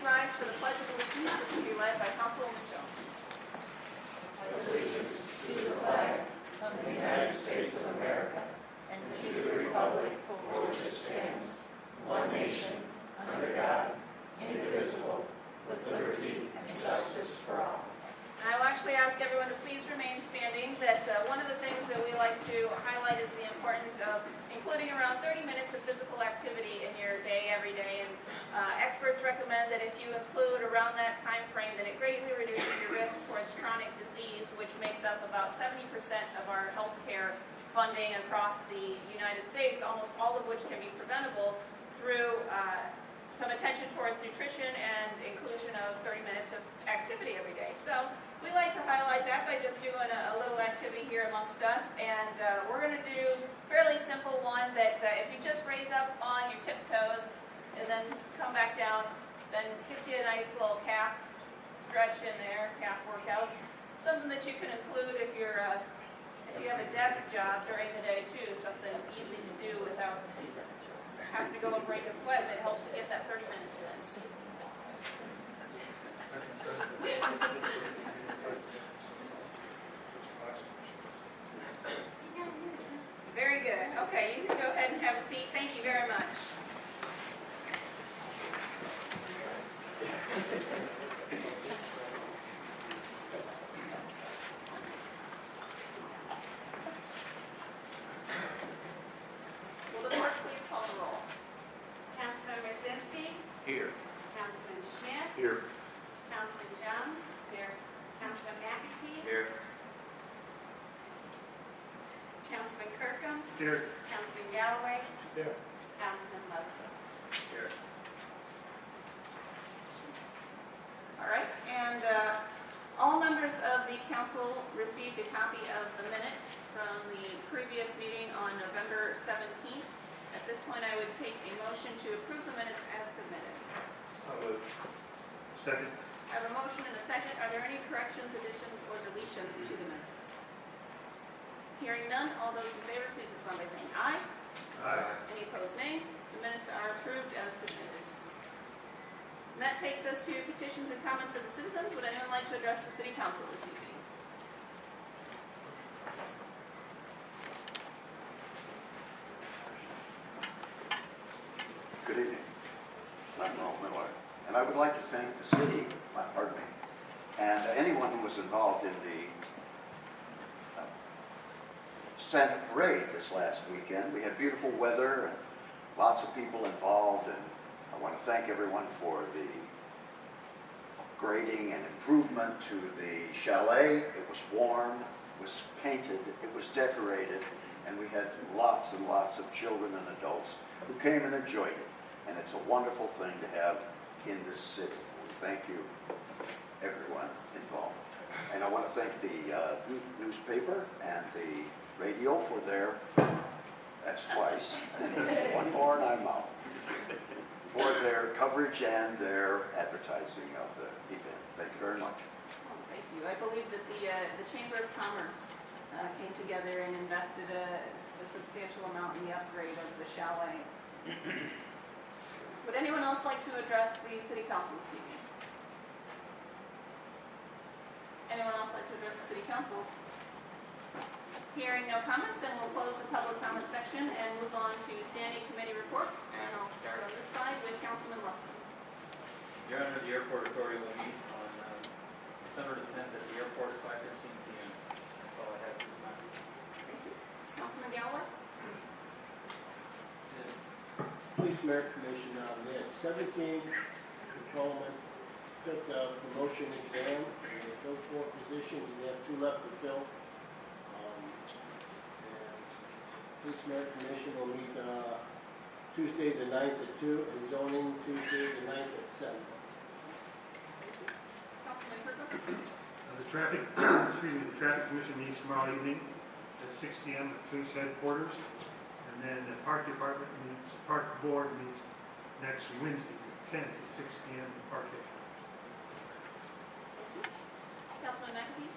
rise for the Pledge of Allegiance, which will be led by Councilwoman Jones. Allegiance to the flag of the United States of America and to the republic for which it stands, one nation, under God, indivisible, with liberty and justice for all. I will actually ask everyone to please remain standing. That one of the things that we like to highlight is the importance of including around 30 minutes of physical activity in your day every day. And experts recommend that if you include around that time frame, that it greatly reduces your risk towards chronic disease, which makes up about 70% of our healthcare funding across the United States, almost all of which can be preventable through some attention towards nutrition and inclusion of 30 minutes of activity every day. So we like to highlight that by just doing a little activity here amongst us. And we're going to do a fairly simple one that if you just raise up on your tiptoes and then come back down, then gets you a nice little calf stretch in there, calf workout. Something that you can include if you have a desk job during the day too, something easy to do without having to go and break a sweat that helps you get that 30 minutes in. Very good. Okay, you can go ahead and have a seat. Thank you very much. Will the clerk please call the roll? Councilman Rosensky, Here. Councilman Schmidt, Here. Councilman Jones. Here. Councilman McAtee. Here. Councilman Kirkham. Here. Councilman Galloway. Here. Councilman Leslie. Here. All right, and all members of the council received a copy of the minutes from the previous meeting on November 17th. At this point, I would take a motion to approve the minutes as submitted. So moved. Second. I have a motion and a second. Are there any corrections, additions, or deletions to the minutes? Hearing none, all those in favor, please respond by saying aye. Aye. Any opposed, nay. The minutes are approved as submitted. And that takes us to petitions and comments of the citizens. Would anyone like to address the city council this evening? Good evening. I'm Earl Miller, and I would like to thank the city, pardon me, and anyone who was involved in the Santa Parade this last weekend. We had beautiful weather and lots of people involved, and I want to thank everyone for the grading and improvement to the chalet. It was warm, it was painted, it was decorated, and we had lots and lots of children and adults who came and enjoyed it. And it's a wonderful thing to have in this city. Thank you, everyone involved. And I want to thank the newspaper and the radio for their, that's twice, one more and I'm out, for their coverage and their advertising of the event. Thank you very much. Oh, thank you. I believe that the Chamber of Commerce came together and invested a substantial amount in the upgrade of the chalet. Would anyone else like to address the city council this evening? Anyone else like to address the city council? Hearing no comments, then we'll close the public comment section and move on to standing committee reports. And I'll start on this side with Councilman Leslie. Your Honor, the Airport Authority will meet on December the 10th at the airport at 5:15 p.m. That's all I have at this time. Thank you. Councilman Galloway? Police Merit Commission, we had 17 patrolmen took a promotion exam, and they filled 4 positions, and we have 2 left to fill. And Police Merit Commission will meet Tuesday the 9th at 2, and zoning Tuesday the 9th at 7. Councilman Kirkland? The traffic, the traffic commission meets tomorrow evening at 6 p.m. at police headquarters. And then the park department meets, park board meets next Wednesday, the 10th at 6 p.m. at park headquarters. Councilman McAtee?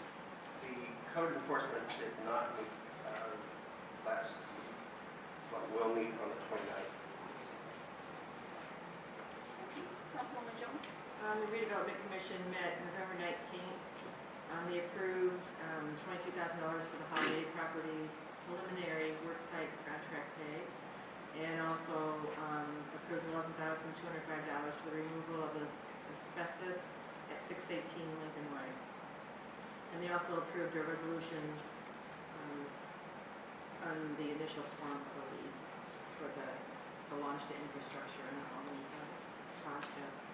The code enforcement did not meet last, but will meet on the 29th. Councilwoman Jones? Commission met November 19th. They approved $22,000 for the holiday properties preliminary worksite contract pay, and also approved $11,205 for the removal of the asbestos at 618 Lincoln Way. And they also approved a resolution on the initial form for lease to launch the infrastructure and all the projects.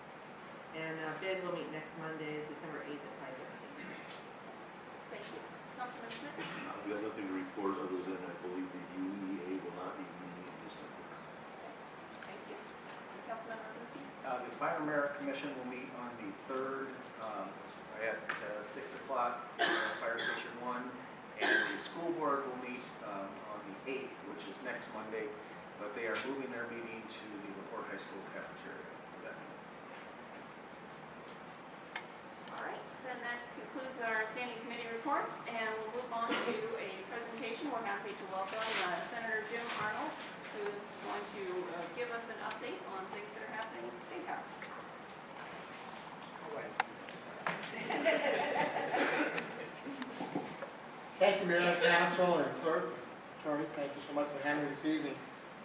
And bid will meet next Monday, December 8th at 5:15. Thank you. Councilman Schmidt? I've got nothing to report other than I believe the UEA will not be meeting in December. Thank you. Councilman Rosenstein? The Fire Merit Commission will meet on the 3rd at 6 o'clock at Fire Station 1. And the school board will meet on the 8th, which is next Monday, but they are moving their meeting to the LaPorte High School cafeteria for that meeting. All right, then that concludes our standing committee reports, and we'll move on to a presentation. We're happy to welcome Senator Jim Arnold, who's going to give us an update on things that are happening at the State House. Thank you, Mayor, Council, and Clerk, Attorney, thank you so much for having me this evening.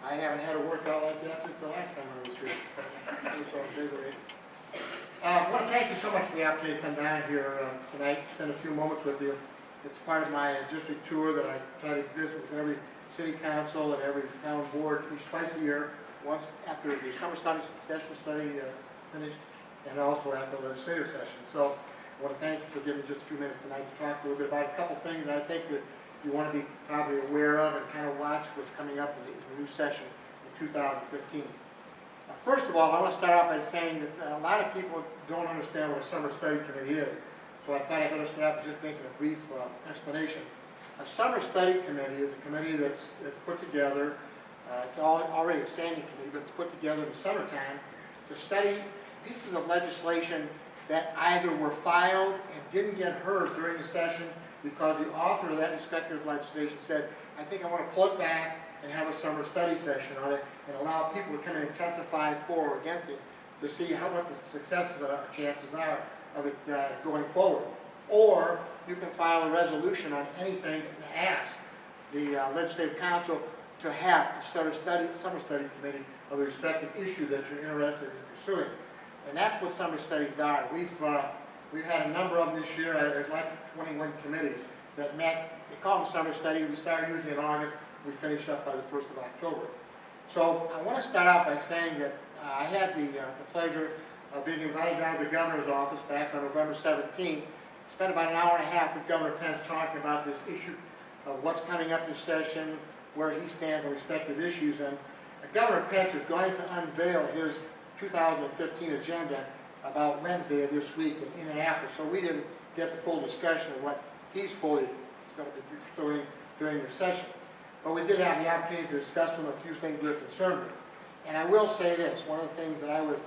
I haven't had a workout like that since the last time I was here. I was so invigorated. I want to thank you so much for the opportunity to come down here tonight, spend a few moments with you. It's part of my district tour that I try to visit with every city council and every town board at least twice a year, once after the summer session study finished, and also after the legislative session. So I want to thank you for giving me just a few minutes tonight to talk a little bit about a couple things that I think that you want to be probably aware of and kind of watch what's coming up in the new session in 2015. First of all, I want to start out by saying that a lot of people don't understand what a summer study committee is. So I thought I'd better start out by just making a brief explanation. A summer study committee is a committee that's put together, it's already a standing committee, but it's put together in the summertime to study pieces of legislation that either were filed and didn't get heard during the session because the author of that respective legislation said, I think I want to pull it back and have a summer study session on it and allow people to come in and testify for or against it to see what the success chances are of it going forward. Or you can file a resolution on anything and ask the Legislative Council to have a summer study committee of the respective issue that you're interested in pursuing. And that's what summer studies are. We've had a number of them this year. There's like 21 committees that met. They call them summer study. We started usually in August. We finished up by the 1st of October. So I want to start out by saying that I had the pleasure of being invited down to the governor's office back on November 17th. Spent about an hour and a half with Governor Pence talking about this issue of what's coming up this session, where he stands on respective issues. And Governor Pence is going to unveil his 2015 agenda about Wednesday of this week in Indianapolis. So we didn't get the full discussion of what he's fully going to be pursuing during the session. But we did have the opportunity to discuss with him a few things that are concerned me. And I will say this, one of the things that I was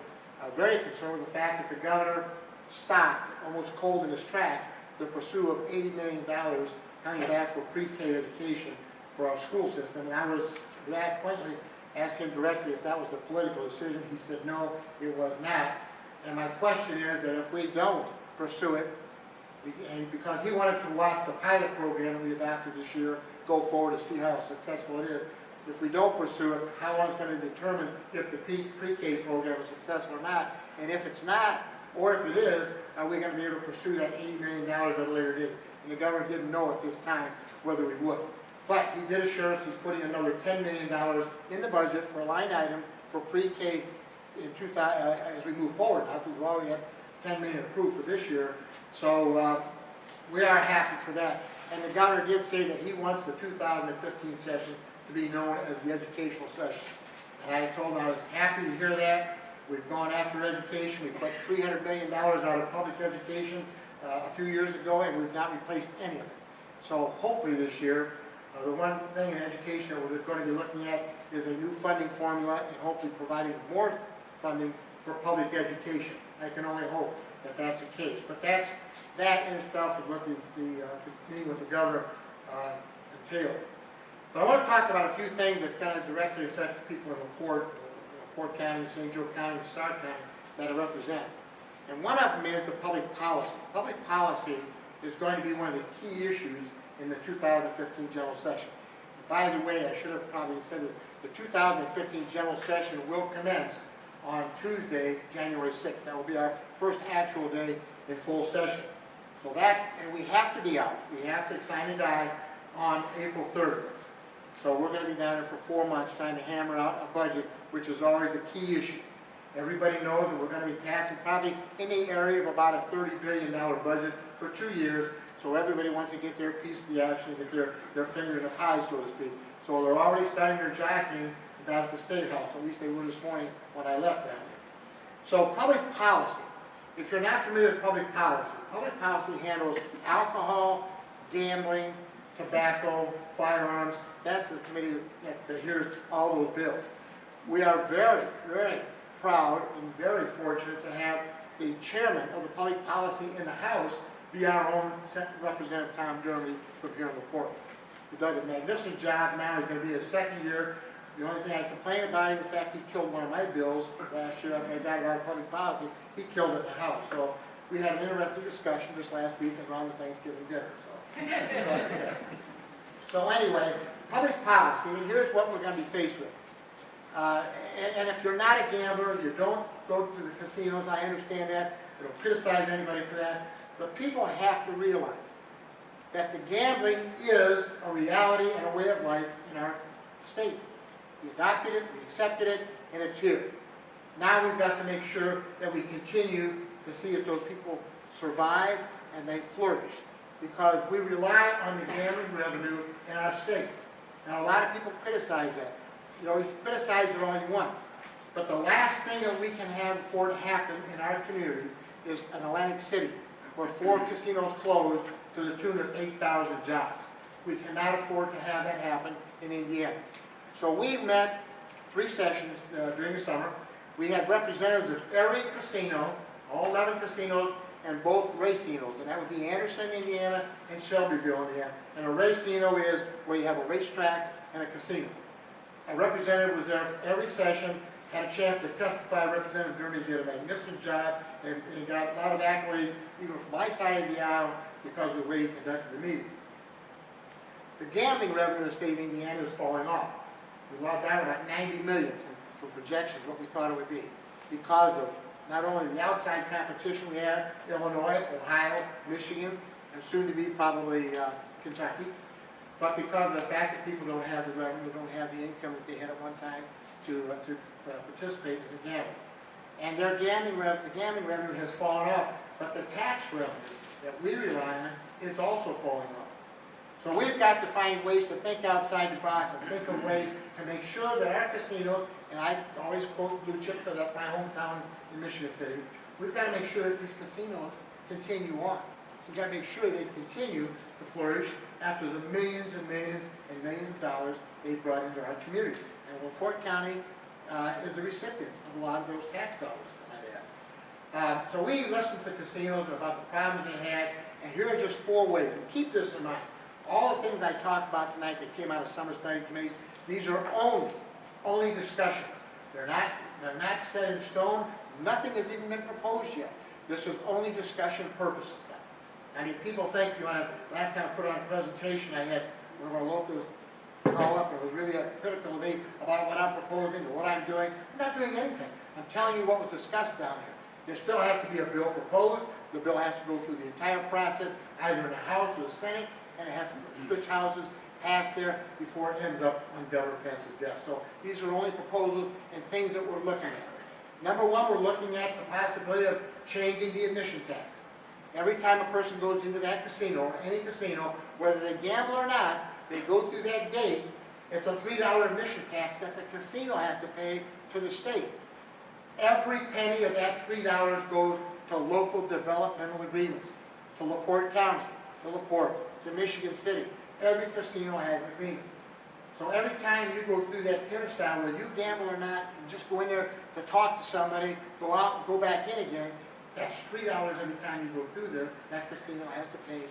very concerned with the fact that the governor stopped almost cold in his tracks the pursuit of $80 million coming back for pre-K education for our school system. And I was pointedly asked him directly if that was a political decision. He said no, it was not. And my question is that if we don't pursue it, because he wanted to watch the pilot program that we adopted this year go forward to see how successful it is. If we don't pursue it, how long is going to determine if the pre-K program is successful or not? And if it's not, or if it is, are we going to be able to pursue that $80 million at a later date? And the governor didn't know at this time whether we would. But he did assure us he's putting another $10 million in the budget for a line item for pre-K as we move forward. Now, we've already had $10 million approved for this year. So we are happy for that. And the governor did say that he wants the 2015 session to be known as the educational session. And I told him I was happy to hear that. We've gone after education. We put $300 million out of public education a few years ago, and we've not replaced any of it. So hopefully this year, the one thing in education that we're going to be looking at is a new funding formula and hopefully providing more funding for public education. I can only hope that that's the case. But that in itself is what the meeting with the governor entailed. But I want to talk about a few things that's going to directly affect people in LaPorte County, St. Joe County, Stark County that I represent. And one of them is the public policy. Public policy is going to be one of the key issues in the 2015 general session. By the way, I should have probably said this, the 2015 general session will commence on Tuesday, January 6th. That will be our first actual day in full session. So that, and we have to be out. We have to sign and die on April 3rd. So we're going to be down there for 4 months trying to hammer out a budget, which is already the key issue. Everybody knows that we're going to be passing probably in the area of about a $30 billion budget for 2 years. So everybody wants to get their piece of the action, get their finger in the pie, so to speak. So they're already starting their jockeying down at the State House. At least they were this morning when I left down there. So public policy. If you're not familiar with public policy handles alcohol, gambling, tobacco, firearms. That's the committee that hears all those bills. We are very, very proud and very fortunate to have the chairman of the public policy in the House be our own Representative Tom Derby from here in LaPorte. He done a magnificent job. Now he's going to be his second year. The only thing I complain about is the fact he killed one of my bills last year after I got it out of public policy. He killed it in the House. So we had an interesting discussion just last week around the Thanksgiving dinner. So anyway, public policy, and here's what we're going to be faced with. And if you're not a gambler, you don't go to the casinos, I understand that. I don't criticize anybody for that. But people have to realize that the gambling is a reality and a way of life in our state. We adopted it, we accepted it, and it's here. Now we've got to make sure that we continue to see that those people survive and they flourish, because we rely on the gambling revenue in our state. Now a lot of people criticize that. You know, you can criticize it all you want, but the last thing that we can have for it to happen in our community is in Atlantic City, where 4 casinos closed to the tune of 8,000 jobs. We cannot afford to have that happen in Indiana. So we've met 3 sessions during the summer. We had representatives of every casino, all 11 casinos, and both racinos, and that would be Anderson, Indiana, and Shelbyville, Indiana. And a racino is where you have a racetrack and a casino. A representative was there for every session, had a chance to testify. Representative Derby did a magnificent job and got a lot of accolades, even from my side of the aisle, because of the way he conducted the meeting. The gambling revenue in the state of Indiana is falling off. We lost down about $90 million from projections, what we thought it would be, because of not only the outside competition we have, Illinois, Ohio, Michigan, and soon to be probably Kentucky, but because of the fact that people don't have the revenue, don't have the income that they had at one time to participate in the gambling. And their gambling revenue has fallen off, but the tax revenue that we rely on is also falling off. So we've got to find ways to think outside the box and think of ways to make sure that our casinos, and I always quote Blue Chip because that's my hometown in Michigan City, we've got to make sure that these casinos continue on. We've got to make sure they continue to flourish after the millions and millions and millions of dollars they brought into our community. And LaPorte County is the recipient of a lot of those tax dollars. So we listened to casinos about the problems they had, and here are just 4 ways. And keep this in mind. All the things I talked about tonight that came out of summer study committees, these are only discussions. They're not set in stone. Nothing has even been proposed yet. This is only discussion purposes. I mean, people think, last time I put on a presentation, I had one of our locals call up and was really critical of me about what I'm proposing or what I'm doing. I'm not doing anything. I'm telling you what was discussed down here. There still has to be a bill proposed. The bill has to go through the entire process, either in the House or the Senate, and it has to switch houses, pass there before it ends up on Governor Pence's desk. So these are only proposals and things that we're looking at. Number 1, we're looking at the possibility of changing the admission tax. Every time a person goes into that casino, or any casino, whether they gamble or not, they go through that gate, it's a $3 admission tax that the casino has to pay to the state. Every penny of that $3 goes to local developmental agreements, to LaPorte County, to LaPorte, to Michigan City. Every casino has an agreement. So every time you go through that turnstile, whether you gamble or not, and just go in there to talk to somebody, go out and go back in again, that's $3 every time you go through there. That casino has to pay,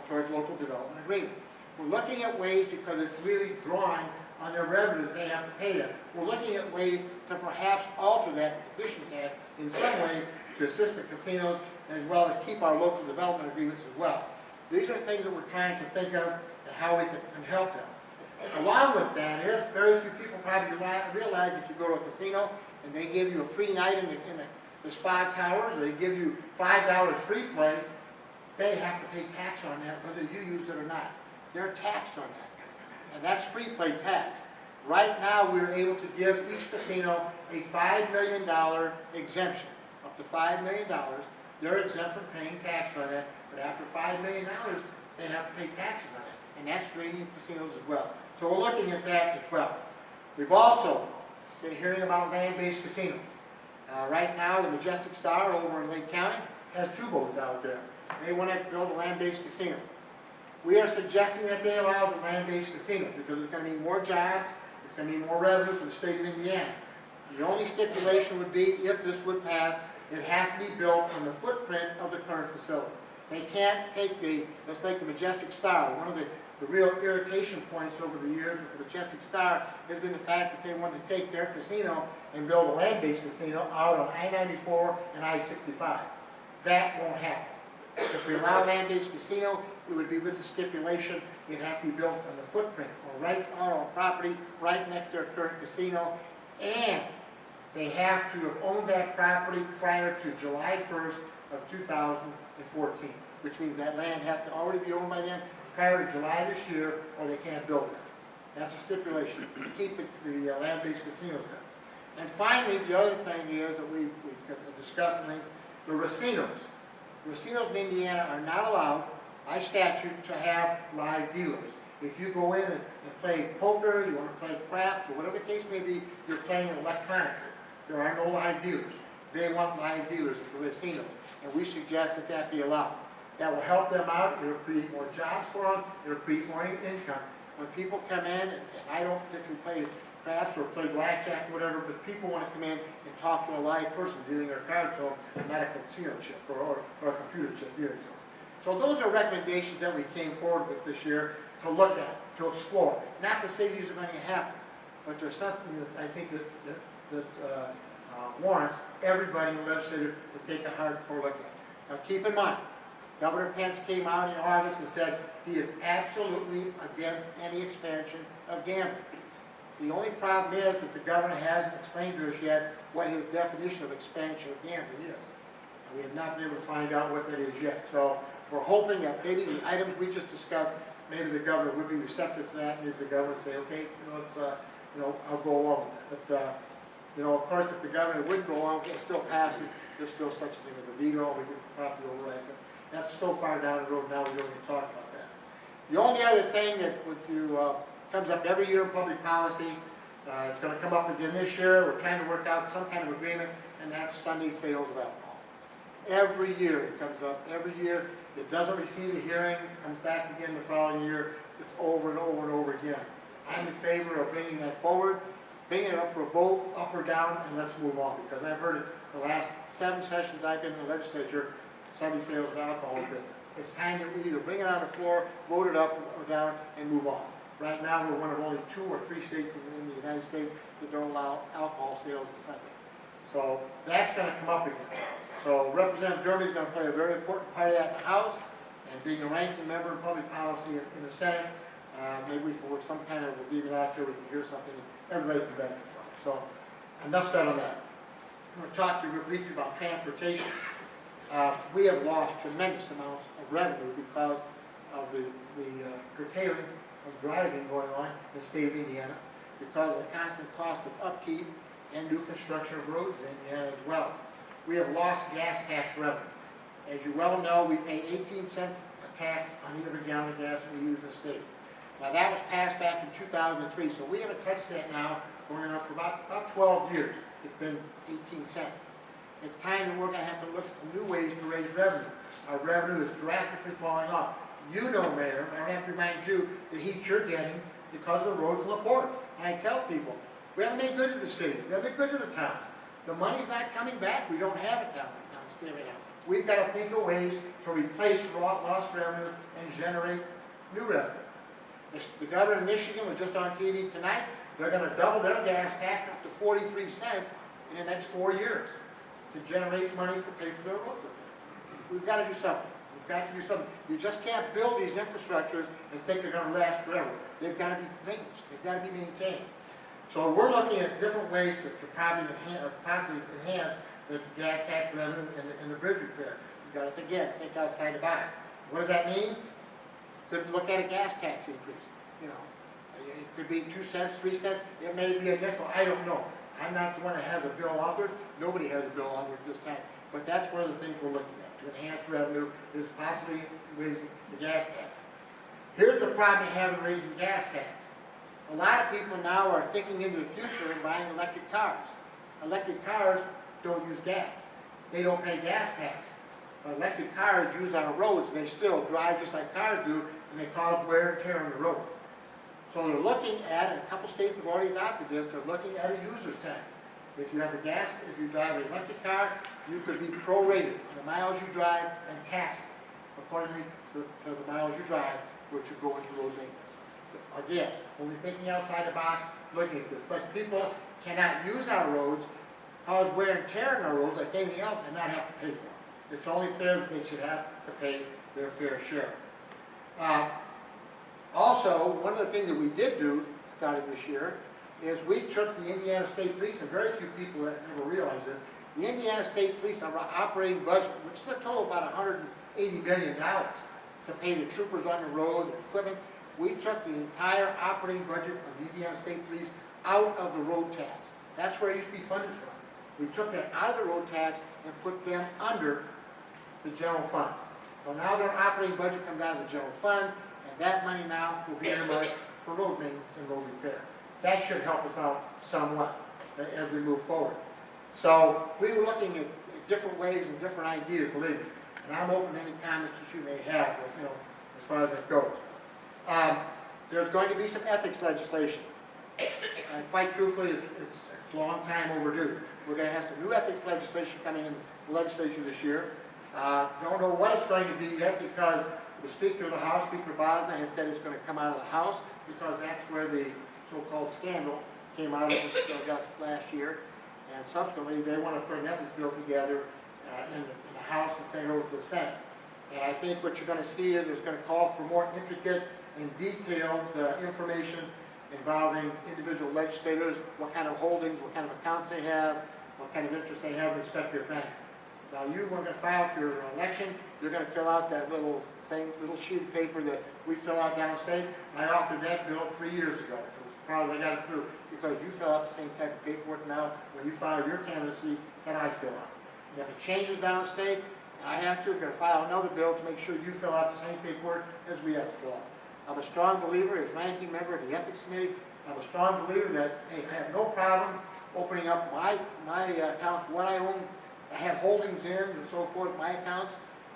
towards local development agreements. We're looking at ways, because it's really drawing on their revenue that they have to pay them. We're looking at ways to perhaps alter that admission tax in some way to assist the casinos as well as keep our local development agreements as well. These are things that we're trying to think of and how we can help them. Along with that is, very few people probably realize if you go to a casino and they give you a free night in the spa towers, or they give you $5 free play, they have to pay tax on that whether you use it or not. They're taxed on that. And that's free play tax. Right now, we're able to give each casino a $5 million exemption, up to $5 million. They're exempt from paying tax on that, but after $5 million, they have to pay taxes on it. And that's draining casinos as well. So we're looking at that as well. We've also been hearing about land-based casinos. Right now, the Majestic Star over in Lake County has 2 boats out there. They want to build a land-based casino. We are suggesting that they allow the land-based casino because it's going to mean more jobs, it's going to mean more revenue for the state of Indiana. The only stipulation would be, if this would pass, it has to be built on the footprint of the current facility. They can't take let's take the Majestic Star. One of the real irritation points over the years with the Majestic Star has been the fact that they wanted to take their casino and build a land-based casino out on I-94 and I-65. That won't happen. If we allow land-based casino, it would be with the stipulation it has to be built on the footprint or right on our property, right next to our current casino, and they have to have owned that property prior to July 1st of 2014, which means that land has to already be owned by them prior to July this year, or they can't build it. That's a stipulation to keep the land-based casinos there. And finally, the other thing is that we've discussed, the racinos. Racinos in Indiana are not allowed, by statute, to have live dealers. If you go in and play poker, you want to play craps, or whatever the case may be, you're playing electronically. There are no live dealers. They want live dealers at the racinos, and we suggest that that be allowed. That will help them out. It will create more jobs for them. It will create more income. When people come in, and I don't particularly play craps or play blackjack or whatever, but people want to come in and talk to a live person dealing their cards to them, and not a casino chip or a computer chip dealing to them. So those are recommendations that we came forward with this year to look at, to explore. Not to say these are going to happen, but there's something that I think that warrants everybody in the legislature to take a hardcore look at. Now keep in mind, Governor Pence came out in August and said he is absolutely against any expansion of gambling. The only problem is that the governor hasn't explained to us yet what his definition of expansion of gambling is. And we have not been able to find out what that is yet. So we're hoping that maybe the items we just discussed, maybe the governor would be receptive to that, and maybe the governor would say, okay, I'll go along with it. But, of course, if the governor wouldn't go along with it, it still passes, there's still such a thing as a veto, we could probably override it. That's so far down the road now, we don't even talk about that. The only other thing that comes up every year in public policy, it's going to come up again this year, we're trying to work out some kind of agreement, and that's Sunday sales of alcohol. Every year it comes up, every year. It doesn't receive a hearing, comes back again the following year. It's over and over and over again. I'm in favor of bringing that forward, bringing it up for a vote, up or down, and let's move on, because I've heard it the last 7 sessions I've been in the legislature, Sunday sales of alcohol has been there. It's time that we either bring it on the floor, vote it up or down, and move on. Right now, we're one of only 2 or 3 states in the United States that don't allow alcohol sales on Sunday. So that's going to come up again. So Representative Dermody is going to play a very important part of that in the House, and being a ranking member in public policy in the Senate, maybe we can work some kind of agreement out there, we can hear something that everybody can benefit from. So enough said on that. I'm going to talk to you briefly about transportation. We have lost tremendous amounts of revenue because of the curtailing of driving going on in the state of Indiana, because of the constant cost of upkeep and new construction of roads in Indiana as well. We have lost gas tax revenue. As you well know, we pay 18 cents a tax on every gallon of gas we use in the state. Now that was passed back in 2003, so we haven't touched that now going on for about 12 years. It's been 18 cents. It's time that we're going to have to look at some new ways to raise revenue. Our revenue is drastically falling off. You know, Mayor, I don't have to remind you the heat you're getting because of the roads in La Porte. And I tell people, we haven't been good to the city. We haven't been good to the town. The money's not coming back. We don't have it downstate right now. We've got to think of ways to replace lost revenue and generate new revenue. The governor of Michigan was just on TV tonight. They're going to double their gas tax up to 43 cents in the next 4 years. to generate money to pay for their road repair. We've got to do something. We've got to do something. You just can't build these infrastructures and think they're going to last forever. They've got to be maintenance. They've got to be maintained. So we're looking at different ways to probably enhance, or possibly enhance the gas tax revenue and the bridge repair. You've got to, again, think outside the box. What does that mean? Could look at a gas tax increase. You know, it could be 2 cents, 3 cents. It may be a nickel. I don't know. I'm not the one that has a bill offered. Nobody has a bill offered this time. But that's one of the things we're looking at to enhance revenue is possibly raising the gas tax. Here's the problem you have in raising gas tax. A lot of people now are thinking into the future and buying electric cars. Electric cars don't use gas. They don't pay gas tax. But electric cars use our roads and they still drive just like cars do and they cause wear and tear on the roads. So they're looking at, and a couple states have already adopted this, they're looking at a user's tax. If you have a gas, if you drive an electric car, you could be prorated on the miles you drive and taxed accordingly to the miles you drive, which would go into road maintenance. Again, only thinking outside the box, looking at this. But people cannot use our roads, cause wear and tear on our roads like anything else, and not have to pay for it. It's only fair that they should have to pay their fair share. Also, one of the things that we did do starting this year is we took the Indiana State Police, and very few people ever realize it, the Indiana State Police operating budget, which is a total of about $180 million to pay the troopers on the road, their equipment. We took the entire operating budget of the Indiana State Police out of the road tax. That's where it used to be funded from. We took that out of the road tax and put them under the general fund. So now their operating budget comes out of the general fund, and that money now will be earmarked for road maintenance and road repair. That should help us out somewhat as we move forward. So we were looking at different ways and different ideas, believe me. And I'm open to any comments that you may have, you know, as far as that goes. There's going to be some ethics legislation. And quite truthfully, it's a long time overdue. We're going to have some new ethics legislation coming in the legislature this year. Don't know what it's going to be yet because the Speaker of the House, Speaker Bosma, has said it's going to come out of the House because that's where the so-called scandal came out of this last year. And subsequently, they want to put an ethics bill together in the House and send it over to the Senate. And I think what you're going to see is it's going to call for more intricate and detailed information involving individual legislators, what kind of holdings, what kind of accounts they have, what kind of interest they have in respect to their banks. Now, you were going to file for your election, you're going to fill out that little sheet of paper that we fill out downstate. I authored that bill 3 years ago. It was probably got it through because you fill out the same type of paperwork now when you file your candidacy that I fill out. And if it changes downstate, and I have to, we're going to file another bill to make sure you fill out the same paperwork as we have to fill out. I'm a strong believer, as ranking member of the Ethics Committee, I'm a strong believer that, hey, I have no problem opening up my accounts, what I own, I have holdings in and so forth, my accounts.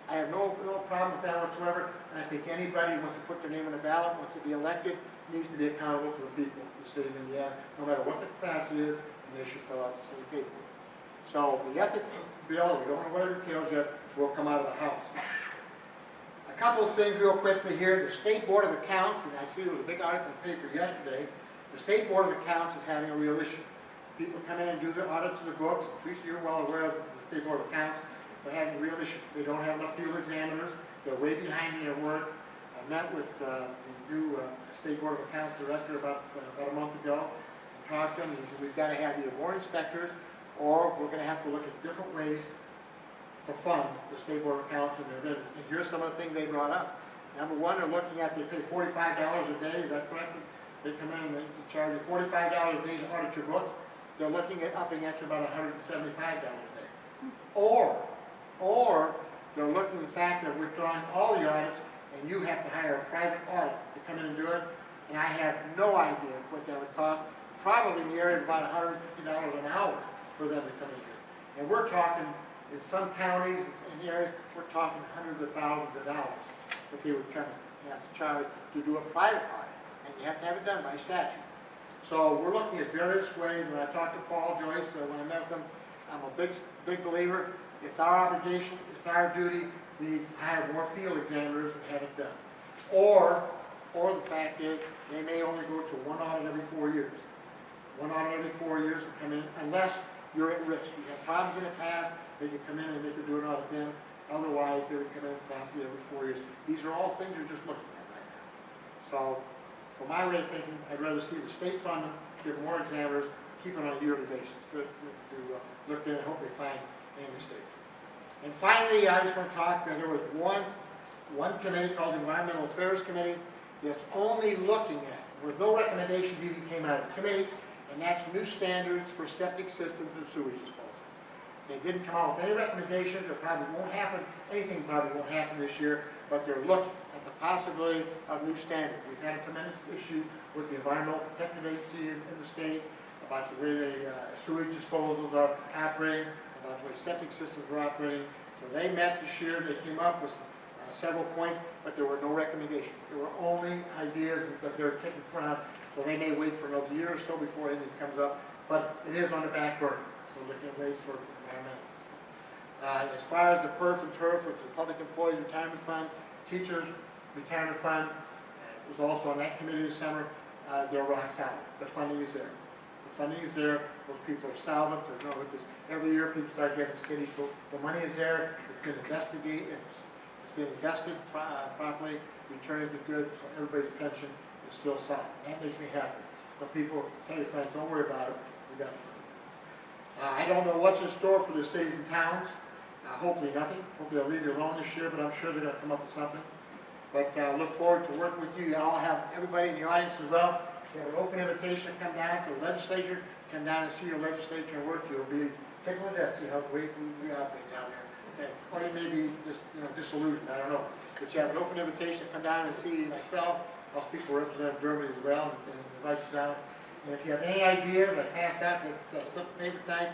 I have no problem with that whatsoever, and I think anybody who wants to put their name on the ballot, wants to be elected, needs to be accountable to the people of the state of Indiana, no matter what the capacity is, and they should fill out the same paperwork. So the ethics bill, we don't know what it entails yet, will come out of the House. A couple of things real quickly here. The State Board of Accounts, and I see there was a big article in the paper yesterday, the State Board of Accounts is having a real issue. People come in and do the audits of the books. Teresa, you're well aware of the State Board of Accounts. They're having a real issue. They don't have enough field examiners. They're way behind in their work. I met with the new State Board of Accounts director about a month ago and talked to him. He said, we've got to have either more inspectors or we're going to have to look at different ways to fund the State Board of Accounts and their business. And here's some of the things they brought up. Number one, they're looking at, they pay $45 a day, is that correct? They come in and they charge you $45 a day to audit your books. They're looking at upping that to about $175 a day. Or they're looking at the fact that we're drawing all the audits and you have to hire a private audit to come in and do it. And I have no idea what that would cost. Probably in the area of about $150 an hour for them to come in here. And we're talking, in some counties and areas, we're talking hundreds of thousands of dollars that they would come in and have to charge to do a private audit. And you have to have it done by statute. So we're looking at various ways. When I talked to Paul Joyce, when I met with him, I'm a big believer. It's our obligation, it's our duty. We need to hire more field examiners and have it done. Or the fact is, they may only go to one audit every 4 years. One audit every 4 years will come in, unless you're at risk. You have problems in the past, they could come in and they could do an audit then. Otherwise, they would come in possibly every 4 years. These are all things you're just looking at right now. So, for my way of thinking, I'd rather see the state fund them, give more examiners, keep it on a yearly basis to look at and hopefully find any mistakes. And finally, I just want to talk, there was one committee called the Environmental Affairs Committee that's only looking at, there was no recommendations even came out of the committee, and that's new standards for septic systems and sewage disposal. They didn't come out with any recommendations, it probably won't happen, anything probably won't happen this year, but they're looking at the possibility of new standards. We've had a tremendous issue with the Environmental Protective Agency in the state about the way the sewage disposals are operating, about the way septic systems are operating. So they met this year, they came up with several points, but there were no recommendations. There were only ideas that they're kicking around, so they may wait for another year or so before anything comes up, but it is on the back burner, so they're going to wait for environmental. As far as the PERF and TURF, which is the Public Employees Retirement Fund, Teachers Retirement Fund, was also on that committee this summer. They're rock solid. The funding is there. The funding is there. Those people are solvent. There's no, because every year people start getting skinny. So the money is there. It's been investigated. It's been invested properly. Returns are good. So everybody's pension is still solid. That makes me happy. But people tell your friends, don't worry about it. We got the money. I don't know what's in store for the cities and towns. Hopefully nothing. Hopefully they'll leave you alone this year, but I'm sure they're going to come up with something. But look forward to working with you. You all have everybody in the audience as well. You have an open invitation to come down to the legislature, come down and see your legislature and work. You'll be tickled to death, see how great we operate down there. Or you may be just, disillusioned, I don't know. But you have an open invitation to come down and see myself. I'll speak for Representative Dermody as well and invite you down. And if you have any ideas, I passed out that slip of paper tonight,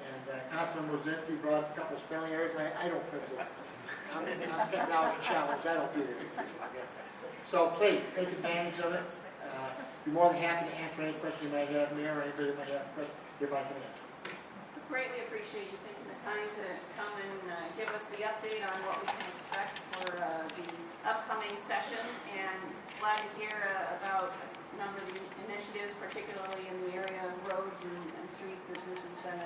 and Councilman Wozinski brought a couple of spelling errors. I don't print it. I'm technology challenged. I don't do it. So please, take advantage of it. Be more than happy to answer any questions you might have, Mayor, or anybody might have a question, if I can answer. Greatly appreciate you taking the time to come and give us the update on what we can expect for the upcoming session, and glad to hear about a number of the initiatives, particularly in the area of roads and streets, that this has been,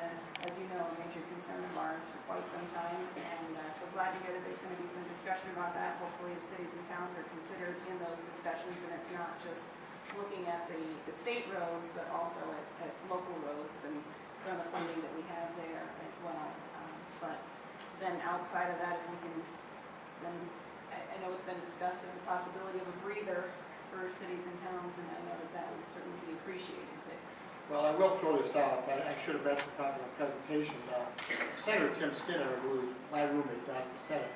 as you know, a major concern of ours for quite some time, and so glad to hear that there's going to be some discussion about that. Hopefully the cities and towns are considered in those discussions, and it's not just looking at the state roads, but also at local roads and some of the funding that we have there as well. But then outside of that, if we can, then I know it's been discussed, of the possibility of a breather for cities and towns, and I know that would certainly be appreciated. But Well, I will throw this out. I should have mentioned probably in the presentation. Senator Tim Skinner, who is my roommate down in the Senate,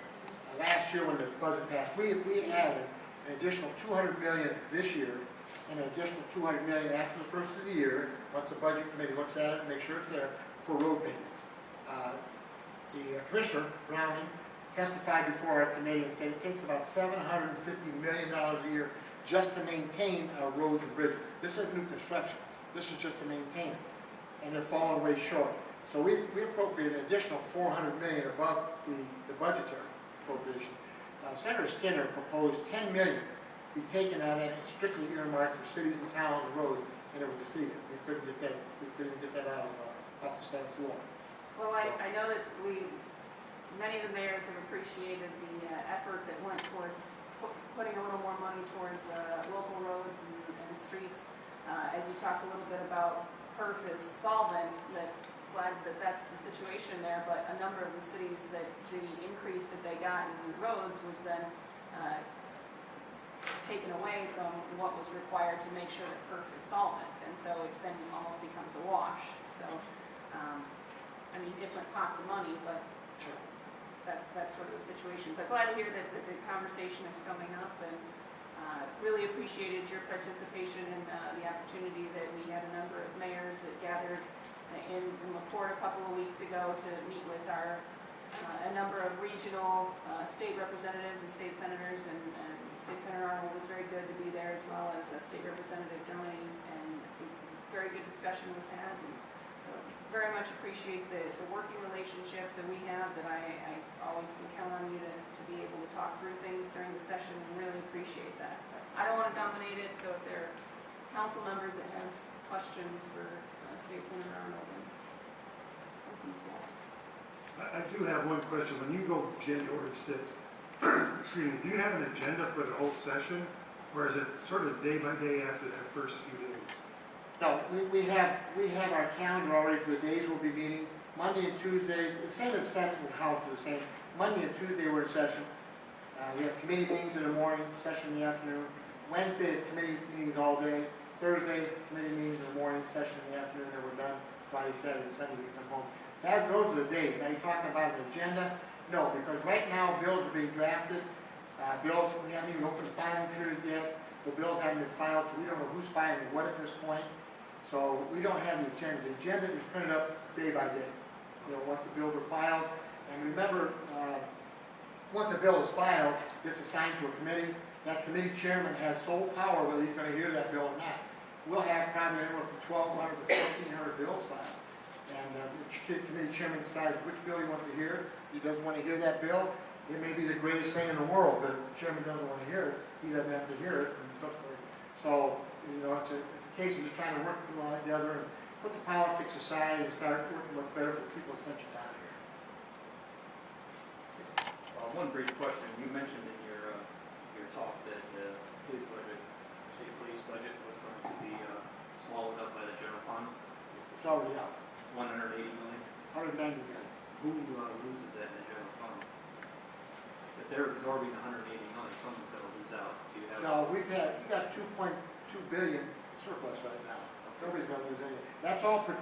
last year when the budget passed, we added an additional $200 million this year, and an additional $200 million after the first of the year, once the budget committee looks at it and makes sure it's there, for road maintenance. The Commissioner, Browning, testified before our committee and said it takes about $750 million a year just to maintain our roads and bridges. This isn't new construction. This is just to maintain it. And they're falling way short. So we appropriated an additional $400 million above the budgetary appropriation. Senator Skinner proposed $10 million be taken out of that and strictly earmarked for cities and towns and roads, and it was defeated. We couldn't get that out off the Senate floor. well, I know that many of the mayors have appreciated the effort that went towards putting a little more money towards local roads and streets. As you talked a little bit about PERF is solvent, glad that that's the situation there, but a number of the cities that the increase that they got in roads was then taken away from what was required to make sure that PERF is solvent, and so it then almost becomes a wash. So, different pots of money, but Sure. that's sort of the situation. But glad to hear that the conversation is coming up, and really appreciated your participation in the opportunity that we had a number of mayors that gathered in LaPorte a couple of weeks ago to meet with a number of regional state representatives and state senators, and State Senator Arnold was very good to be there, as well as State Representative Downey, and very good discussion was had. And so very much appreciate the working relationship that we have, that I always can count on you to be able to talk through things during the session, and really appreciate that. But I don't want to dominate it, so if there are council members that have questions for State Senator Arnold. I do have one question. When you go January 6th, excuse me, do you have an agenda for the whole session? Or is it sort of day by day after that first few days? No, we have our calendar already for the days we'll be meeting. Monday and Tuesday, the same as Senate and House are the same. Monday and Tuesday we're in session. We have committee meetings in the morning, session in the afternoon. Wednesday is committee meetings all day. Thursday, committee meetings in the morning, session in the afternoon, and we're done. Friday, Saturday, Sunday, we come home. Those are the days. Now you're talking about an agenda? No, because right now bills are being drafted. Bills, we haven't even opened the filing period yet. The bills haven't been filed, so we don't know who's filing what at this point. So we don't have the agenda. The agenda is printed up day by day. Once the bills are filed. And remember, once a bill is filed, it's assigned to a committee. That committee chairman has sole power whether he's going to hear that bill or not. We'll have probably anywhere from 1,200 to 1,400 bills filed. And the committee chairman decides which bill he wants to hear. If he doesn't want to hear that bill, it may be the greatest thing in the world, but if the chairman doesn't want to hear it, he doesn't have to hear it. And so, it's a case of just trying to work together and put the politics aside and start working what's better for people of Central down here. One brief question. You mentioned in your talk that the police budget, state police budget, was going to be swallowed up by the general fund. It's already out. 180 million. 190 million. Who loses that in the general fund? If they're absorbing 180 million, someone's going to lose out. Do you have? No, we got 2.2 billion surplus right now. Nobody's going to lose anything. That's all when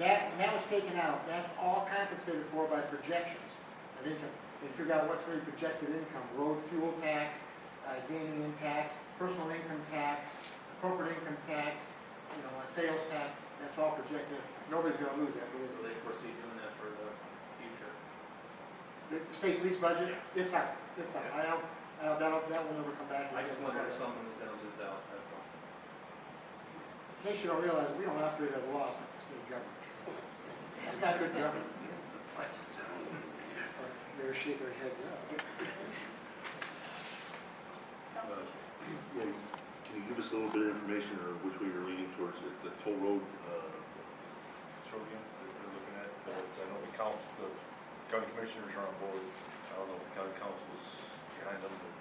that was taken out, that's all compensated for by projections of income. They figure out what's really projected income: road fuel tax, gaming and tax, personal income tax, corporate income tax, sales tax. That's all projected. Nobody's going to lose that. So they foresee doing that for the future. The state police budget, it's out. It's out. That will never come back. I just wonder if someone was going to lose out. That's all. In case you don't realize, we don't operate at a loss at the state government. That's not good government. They're shaking their head, yes. Can you give us a little bit of information or which way you're leaning towards it? The toll road, Consortium that we're looking at, I know the county commissioners are on board. I don't know if the county council is behind them, but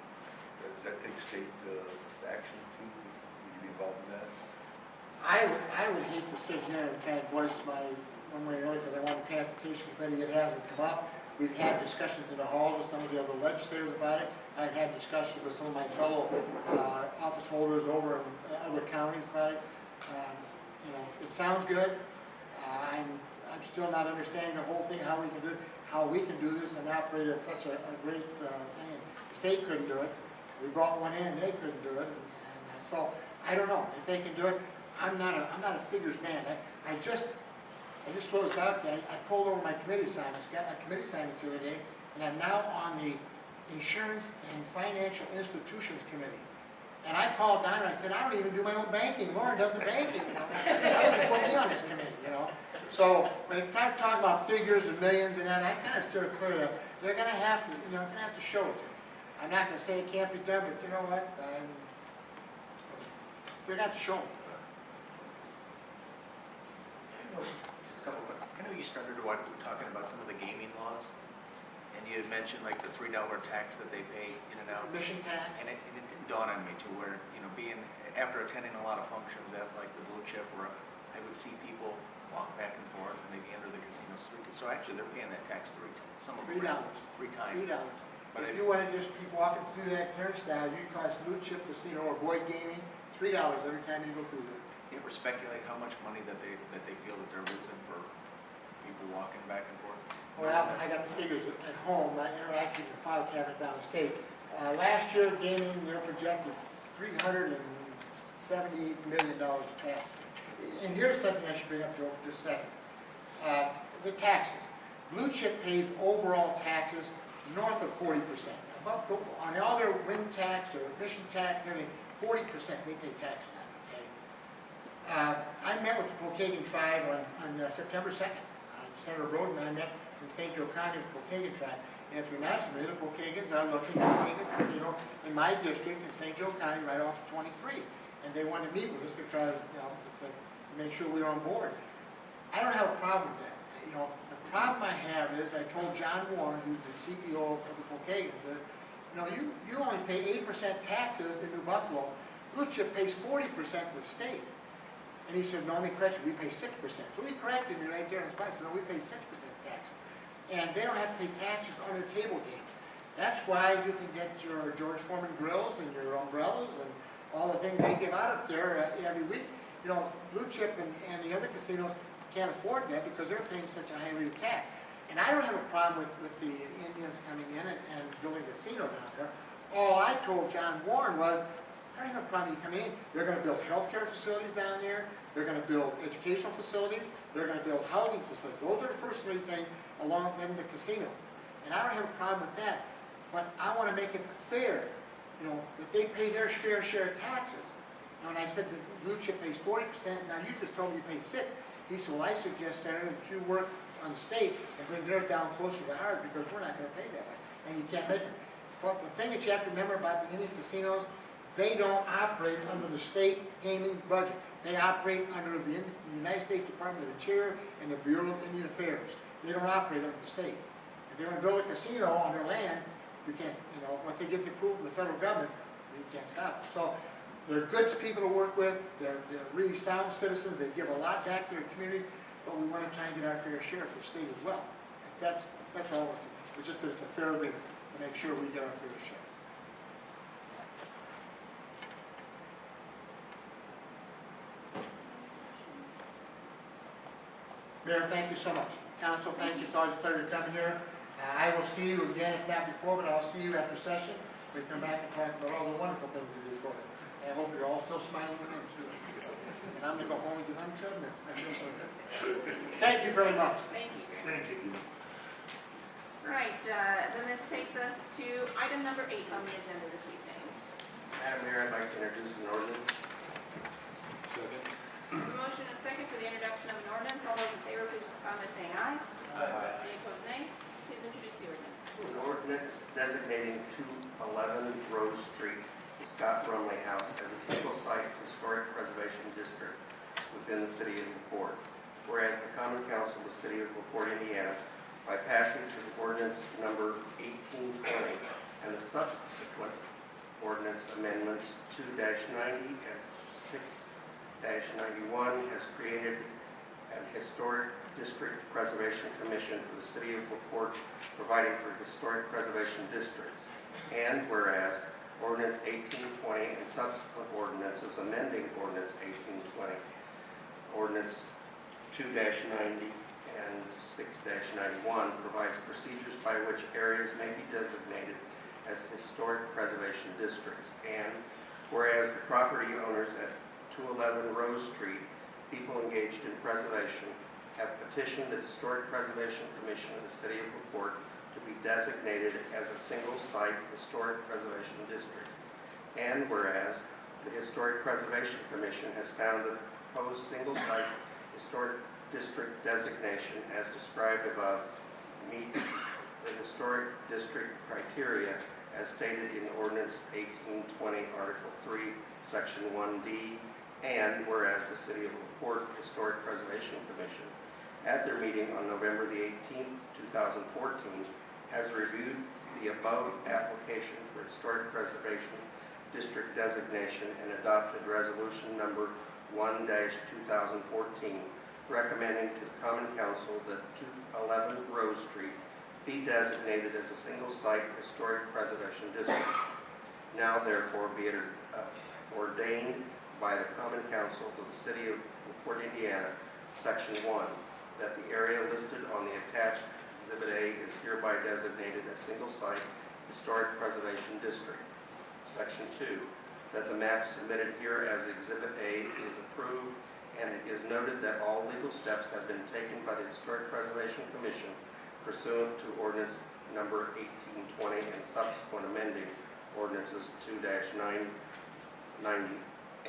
does that take state action too? Would you be involved in that? I would hate to sit here and kind of voice my one way or another because I want the transportation committee. It hasn't come up. We've had discussions in the hall with some of the other legislators about it. I've had discussions with some of my fellow office holders over in other counties about it. It sounds good. I'm still not understanding the whole thing, how we can do this and operate at such a great thing. And the state couldn't do it. We brought one in and they couldn't do it. And so I don't know if they can do it. I'm not a figures man. I just throw this out to you. I pulled over my committee assignments, got my committee assignment the other day, and I'm now on the Insurance and Financial Institutions Committee. And I called down and I said, I don't even do my own banking. Lauren does the banking. How would you put me on this committee, So when it's time to talk about figures and millions and that, I kind of steer clear of that. They're going to have to show it to me. I'm not going to say it can't be done, but you know what? They're going to have to show me. I know you started talking about some of the gaming laws, and you had mentioned like the $3 tax that they pay in and out. Admission tax. And it didn't dawn on me to where, being, after attending a lot of functions at like the Blue Chip, where I would see people walk back and forth and maybe enter the casino suite. So actually they're paying that tax $3 times. Some of them $3. 3 times. $3. But If you want to just keep walking through that turnstile, you cost Blue Chip Casino or Boyd Gaming $3 every time you go through there. Do you ever speculate how much money that they feel that they're losing for people walking back and forth? Well, I got the figures at home. I interacted with the file cabinet downstate. Last year, gaming, they're projected $378 million of tax. And here's something I should bring up, Joe, for just a second. The taxes. Blue Chip pays overall taxes north of 40%. On all their win tax or admission tax, and everything, 40% they pay taxes on. Okay. I met with the Pokagon tribe on September 2nd. Senator Roden and I met in St. Joe County with the Pokagon tribe. And if you're not familiar, the Pokagons are looking at putting a casino in my district in St. Joe County right off of 23. And they wanted to meet with us because, to make sure we were on board. I don't have a problem with that. you know, the problem I have is, I told John Warren, who's the CEO of the Pokagons, that, you know, you only pay 8% taxes in New Buffalo. Blue Chip pays 40% to the state. And he said, no, let me correct you, we pay 6%. So he corrected me right there on the spot, said, no, we pay 6% taxes. And they don't have to pay taxes on their table games. That's why you can get your George Foreman grills and your umbrellas and all the things they give out up there every week. You know, Blue Chip and the other casinos can't afford that because they're paying such a high rate of tax. And I don't have a problem with the Indians coming in and building a casino down there. All I told John Warren was, I don't have a problem you coming in. They're going to build healthcare facilities down there. They're going to build educational facilities. They're going to build housing facilities. Those are the first three things along then the casino. And I don't have a problem with that. But I want to make it fair, you know, that they pay their fair share of taxes. And when I said that Blue Chip pays 40%, now you just told me you pay 6%. He said, well, I suggest, Senator, that you work on the state and bring theirs down closer to ours because we're not going to pay that much. And you can't make it. The thing that you have to remember about the Indian casinos, they don't operate under the state gaming budget. They operate under the United States Department of Interior and the Bureau of Indian Affairs. They don't operate under the state. If they want to build a casino on their land, you can't, you know, once they get the approval from the federal government, you can't stop it. So they're good people to work with. They're really sound citizens. They give a lot back to their community, but we want to try and get our fair share for the state as well. That's all. It's just that it's a fair agreement to make sure we get our fair share. Mayor, thank you so much. Council, thank you. It's always a pleasure to come here. I will see you again, if not before, but I'll see you after session. We come back and talk about all the wonderful things we do for you. And I hope you're all still smiling with them too. And I'm going to go home and get on treadmill. Thank you very much. Thank you. Thank you. Right, then this takes us to item number 8 on the agenda this evening. Madam Mayor, I'd like to introduce an ordinance. A motion and a second for the introduction of an ordinance. All those in favor, please respond by saying aye. Aye. Any opposed, nay? Please introduce the ordinance. An ordinance designating 211 Rose Street, the Scott Brumley House, as a single-site historic preservation district within the city of LaPorte. Whereas the Common Council of the City of LaPorte, Indiana, by passage of ordinance number 1820 and the subsequent ordinance amendments 2-90 and 6-91, has created an historic district preservation commission for the city of LaPorte, providing for historic preservation districts. And whereas ordinance 1820 and subsequent ordinances amending ordinance 1820, ordinance 2-90 and 6-91 provides procedures by which areas may be designated as historic preservation districts. And whereas the property owners at 211 Rose Street, people engaged in preservation, have petitioned the Historic Preservation Commission of the City of LaPorte to be designated as a single-site historic preservation district. And whereas the Historic Preservation Commission has found that the proposed single-site historic district designation as described above meets the historic district criteria as stated in Ordinance 1820, Article 3, Section 1D, and whereas the City of LaPorte Historic Preservation Commission, at their meeting on November the 18th, 2014, has reviewed the above application for historic preservation district designation and adopted resolution number 1-2014, recommending to the Common Council that 211 Rose Street be designated as a single-site historic preservation district. Now therefore be it ordained by the Common Council of the City of LaPorte, Indiana, Section 1, that the area listed on the attached Exhibit A is hereby designated a single-site historic preservation district. Section 2, that the map submitted here as Exhibit A is approved, and it is noted that all legal steps have been taken by the Historic Preservation Commission pursuant to Ordinance number 1820 and subsequent amending ordinances 2-990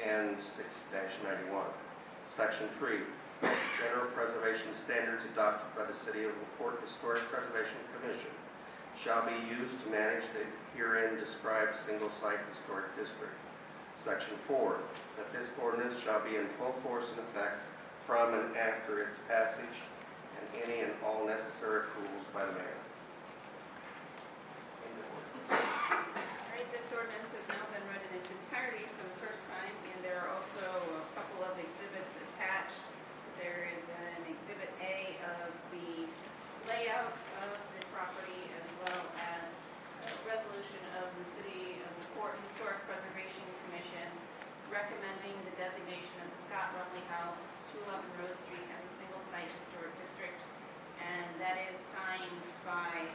and 6-91. Section 3, general preservation standards adopted by the City of LaPorte Historic Preservation Commission shall be used to manage the herein described single-site historic district. Section 4, that this ordinance shall be in full force and effect from and after its passage, and any and all necessary approvals by the mayor. End of ordinance. All right, this ordinance has now been read in its entirety for the first time, and there are also a couple of exhibits attached. There is an Exhibit A of the layout of the property, as well as a resolution of the City of LaPorte Historic Preservation Commission recommending the designation of the Scott Rumley House, 211 Rose Street, as a single-site historic district, and that is signed by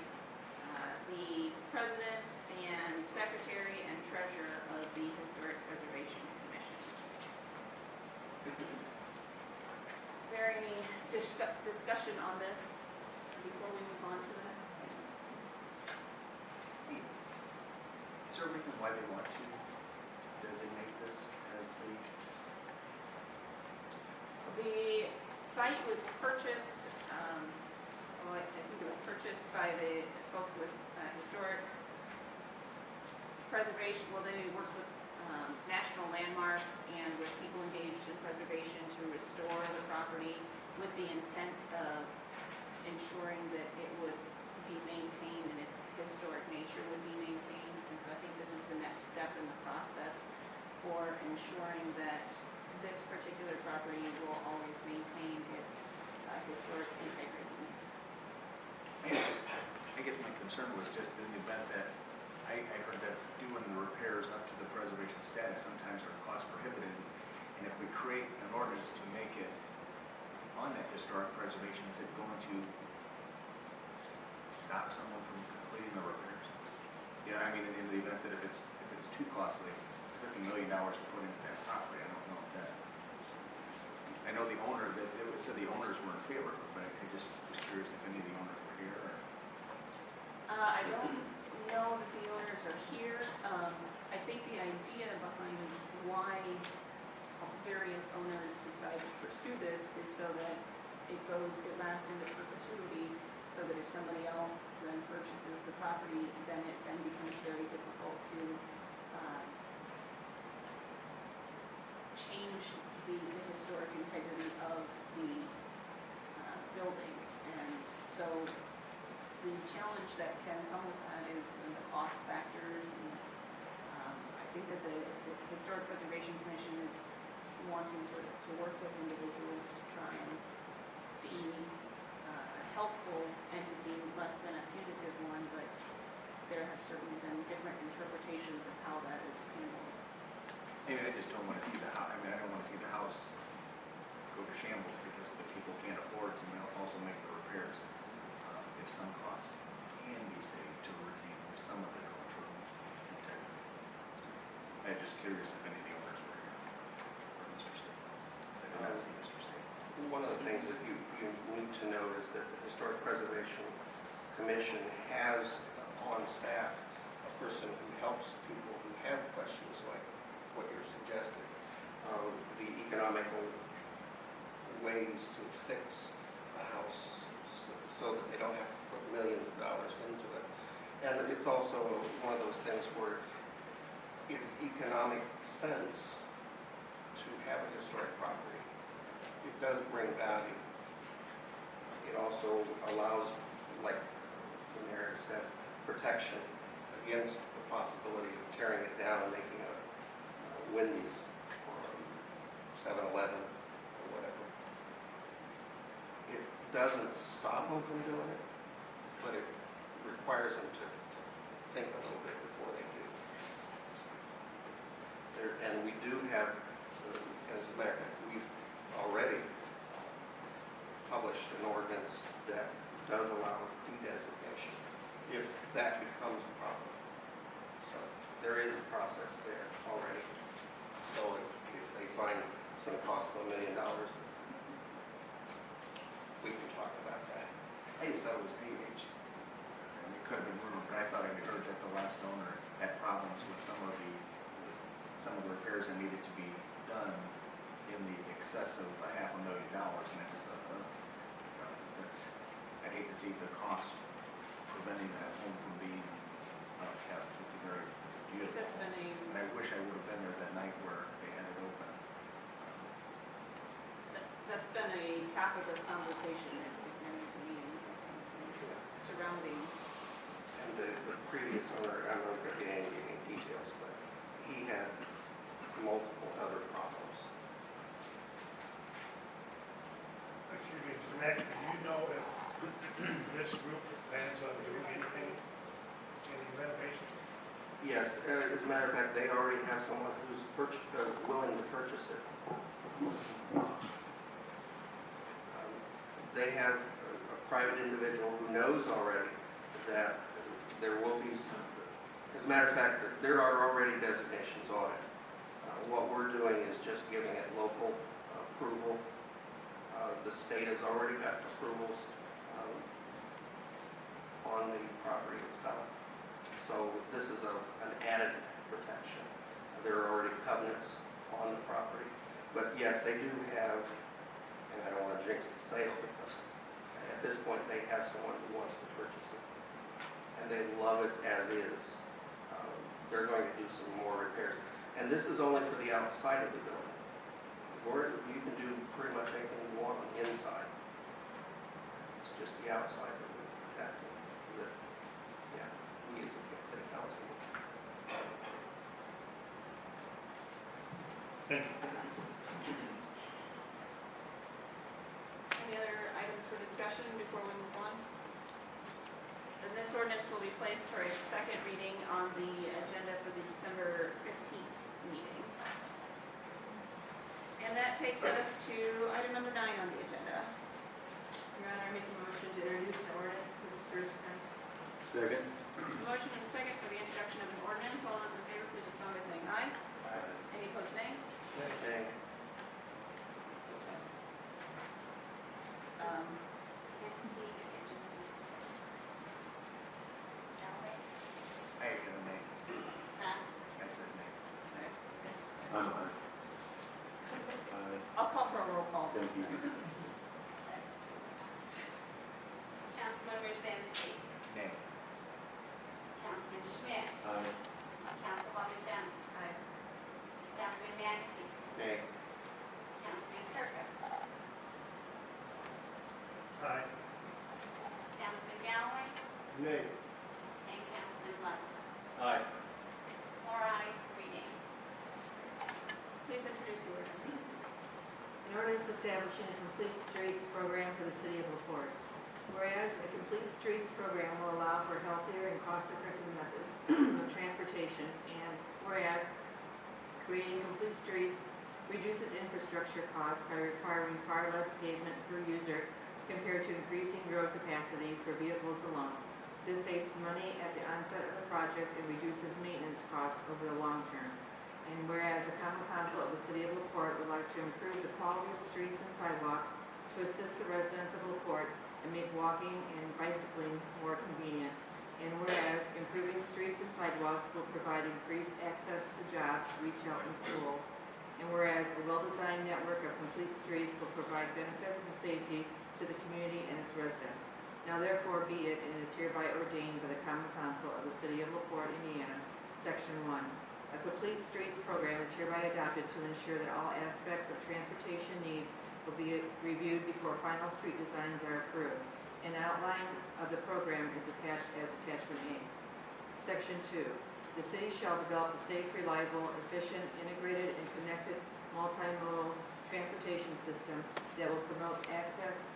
the President and Secretary and Treasurer of the Historic Preservation Commission. Is there any discussion on this before we move on to the next item? Is there a reason why they want to designate this as The site was purchased, I think it was purchased by the folks with historic preservation. Well, they worked with national landmarks and with people engaged in preservation to restore the property with the intent of ensuring that it would be maintained and its historic nature would be maintained. And so I think this is the next step in the process for ensuring that this particular property will always maintain its historic integrity. I guess my concern was just in the event that, I heard that doing the repairs up to the preservation status sometimes are cost prohibitive. And if we create an ordinance to make it on that historic preservation, is it going to stop someone from completing the repairs? Yeah, I mean, in the event that if it's too costly, if it's $1 million to put into that property, I don't know if that, I know the owner, that it said the owners were in favor of it, but I just was curious if any of the owners were here or. I don't know that the owners are here. I think the idea behind why various owners decide to pursue this is so that it lasts into perpetuity, so that if somebody else then purchases the property, then it then becomes very difficult to change the historic integrity of the building. And so the challenge that can come with that is the cost factors, and I think that the Historic Preservation Commission is wanting to work with individuals to try and be a helpful entity, less than a punitive one, but there have certainly been different interpretations of how that is handled. I mean, I just don't want to see the house, I don't want to see the house go to shambles because the people can't afford to also make the repairs. If some costs can be saved to retain some of the cultural integrity. I'm just curious if any of the owners were here, or Mr. State. I did not see Mr. State. One of the things that you need to know is that the Historic Preservation Commission has on staff a person who helps people who have questions like what you're suggesting. The economical ways to fix a house so that they don't have to put millions of dollars into it. And it's also one of those things where it's economic sense to have a historic property. It does bring value. It also allows, like the mayor said, protection against the possibility of tearing it down and making a Wendy's or 7-Eleven or whatever. It doesn't stop them from doing it, but it requires them to think a little bit before they do. And we do have, as a matter of fact, we've already published an ordinance that does allow de-designation if that becomes a problem. So there is a process there already. So if they find it's going to cost them $1 million, we can talk about that. I just thought it was aged. And it could have been rumored, but I thought I heard that the last owner had problems with some of the repairs that needed to be done in the excess of $500,000, and I just thought, I'd hate to see the cost preventing that home from being kept. It's beautiful. That's been And I wish I would have been there that night where they had it open. That's been a topic of conversation at many surrounding. And the previous owner, I'm not going to get into any details, but he had multiple other problems. Excuse me, Mr. Mack, do you know if this group plans on doing anything, any renovations? Yes, as a matter of fact, they already have someone who's willing to purchase it. They have a private individual who knows already that there will be some, as a matter of fact, there are already designations on it. What we're doing is just giving it local approval. The state has already got approvals on the property itself. So this is an added protection. There are already covenants on the property. But yes, they do have, and I don't want to jinx the sale because at this point they have someone who wants to purchase it. And they love it as is. They're going to do some more repairs. And this is only for the outside of the building. Or you can do pretty much anything you want on the inside. It's just the outside that we're protecting. That, yeah, we as a city council. Thank you. Any other items for discussion before we move on? Then this ordinance will be placed for its second reading on the agenda for the December 15th meeting. And that takes us to item number 9 on the agenda. Your Honor, I make a motion to introduce an ordinance for this first time. Second. Motion and a second for the introduction of an ordinance. All those in favor, please respond by saying aye. Any opposed, nay? Saying, McAtee, Galloway. I ain't gonna make, Huh? I said make. I'm aye. I'll call for a roll call. Thank you. That's Councilman Rosinski. Nay. Councilman Schmidt. Aye. Councilwoman Jones. Aye. Councilman McAtee. Nay. Councilman Kirkham. Aye. Councilman Galloway. Nay. And Councilman Lustig. Aye. 4 ayes, 3 nays. Please introduce the ordinance. An ordinance establishing a complete streets program for the city of LaPorte. Whereas a complete streets program will allow for healthier and cost-effective methods of transportation, and whereas creating complete streets reduces infrastructure costs by requiring far less pavement per user compared to increasing road capacity for vehicles alone. This saves money at the onset of the project and reduces maintenance costs over the long term. And whereas the Common Council of the City of LaPorte would like to improve the quality of streets and sidewalks to assist the residents of LaPorte and make walking and bicycling more convenient. And whereas improving streets and sidewalks will provide increased access to jobs, retail, and schools. And whereas a well-designed network of complete streets will provide benefits and safety to the community and its residents. Now therefore be it and is hereby ordained by the Common Council of the City of LaPorte, Indiana, Section 1. A complete streets program is hereby adopted to ensure that all aspects of transportation needs will be reviewed before final street designs are approved. An outline of the program is attached as Attachment A. Section 2. The city shall develop a safe, reliable, efficient, integrated, and connected multimodal transportation system that will promote access,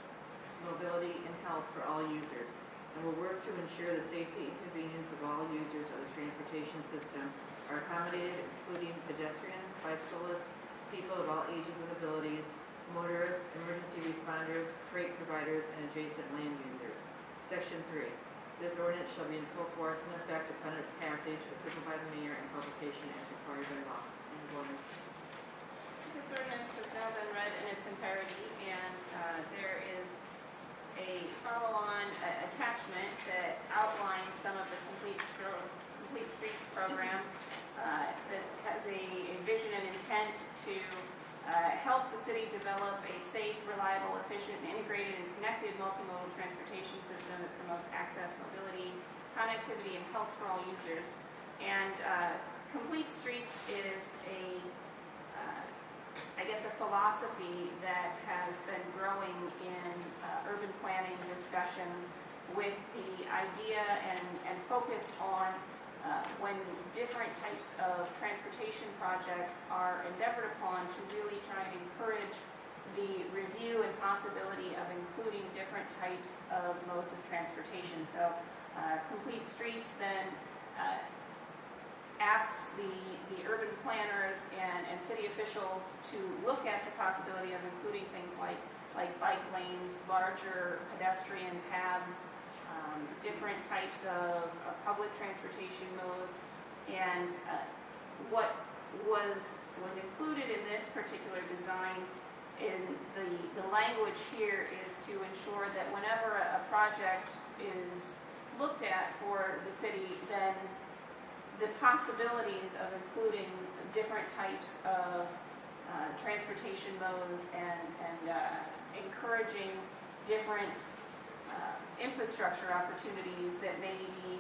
mobility, and health for all users, and will work to ensure the safety and convenience of all users of the transportation system are accommodated, including pedestrians, bicyclists, people of all ages and abilities, motorists, emergency responders, freight providers, and adjacent land users. Section 3. This ordinance shall be in full force and effect upon its passage, approved by the mayor, and publication as required by law. End of ordinance. This ordinance has now been read in its entirety, and there is a follow-on attachment that outlines some of the Complete Streets program that has a vision and intent to help the city develop a safe, reliable, efficient, integrated, and connected multimodal transportation system that promotes access, mobility, connectivity, and health for all users. And Complete Streets is a philosophy that has been growing in urban planning discussions with the idea and focus on when different types of transportation projects are endeavored upon to really try and encourage the review and possibility of including different types of modes of transportation. So Complete Streets then asks the urban planners and city officials to look at the possibility of including things like bike lanes, larger pedestrian paths, different types of public transportation modes, and what was included in this particular design in the language here is to ensure that whenever a project is looked at for the city, then the possibilities of including different types of transportation modes and encouraging different infrastructure opportunities that may be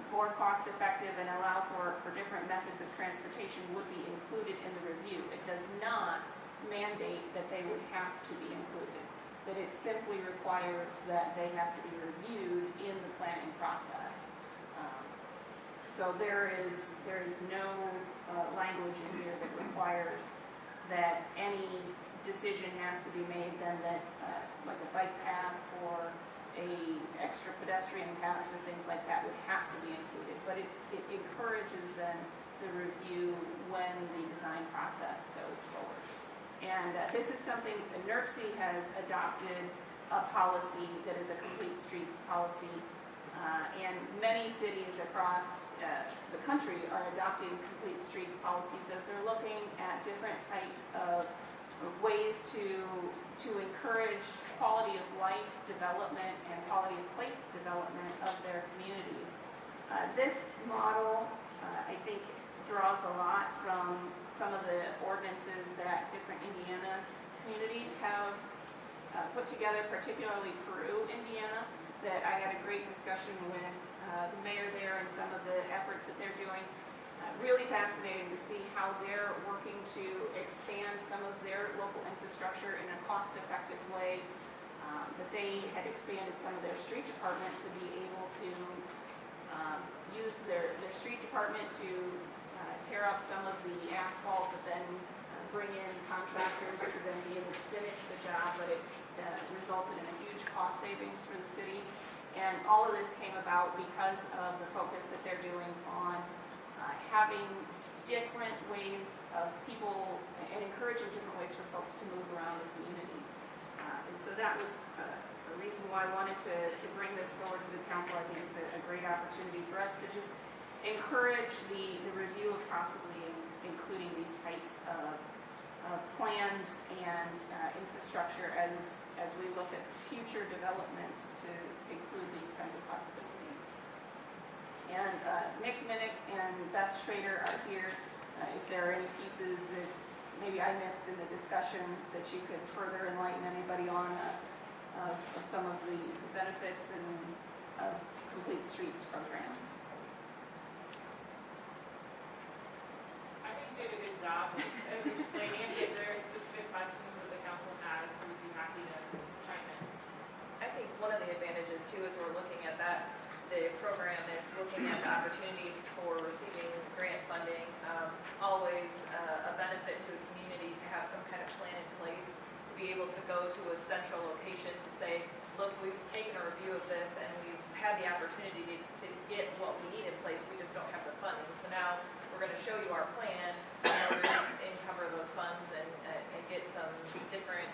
more cost effective and allow for different methods of transportation would be included in the review. It does not mandate that they would have to be included, that it simply requires that they have to be reviewed in the planning process. So there is no language in here that requires that any decision has to be made then that like a bike path or a extra pedestrian paths or things like that would have to be included, but it encourages then the review when the design process goes forward. And this is something NERC has adopted a policy that is a Complete Streets policy, and many cities across the country are adopting Complete Streets policies as they're looking at different types of ways to encourage quality of life development and quality of place development of their communities. This model, I think, draws a lot from some of the ordinances that different Indiana communities have put together, particularly Peru, Indiana, that I had a great discussion with the mayor there and some of the efforts that they're doing. Really fascinating to see how they're working to expand some of their local infrastructure in a cost-effective way, that they had expanded some of their street department to be able to use their street department to tear up some of the asphalt, but then bring in contractors to then be able to finish the job, but it resulted in a huge cost savings for the city. And all of this came about because of the focus that they're doing on having different ways of people and encouraging different ways for folks to move around the community. And so that was the reason why I wanted to bring this forward to the council. I think it's a great opportunity for us to just encourage the review of possibly including these types of plans and infrastructure as we look at future developments to include these kinds of possibilities. And Nick Minnick and Beth Schrader are here. If there are any pieces that maybe I missed in the discussion that you could further enlighten anybody on of some of the benefits and of Complete Streets programs. I think they did a good job of explaining it. If there are specific questions that the council has, we'd be happy to chime in. I think one of the advantages too is we're looking at that, the program is looking at the opportunities for receiving grant funding. Always a benefit to a community to have some kind of plan in place, to be able to go to a central location to say, look, we've taken a review of this and we've had the opportunity to get what we need in place, we just don't have the funding. So now we're going to show you our plan in order to uncover those funds and get some different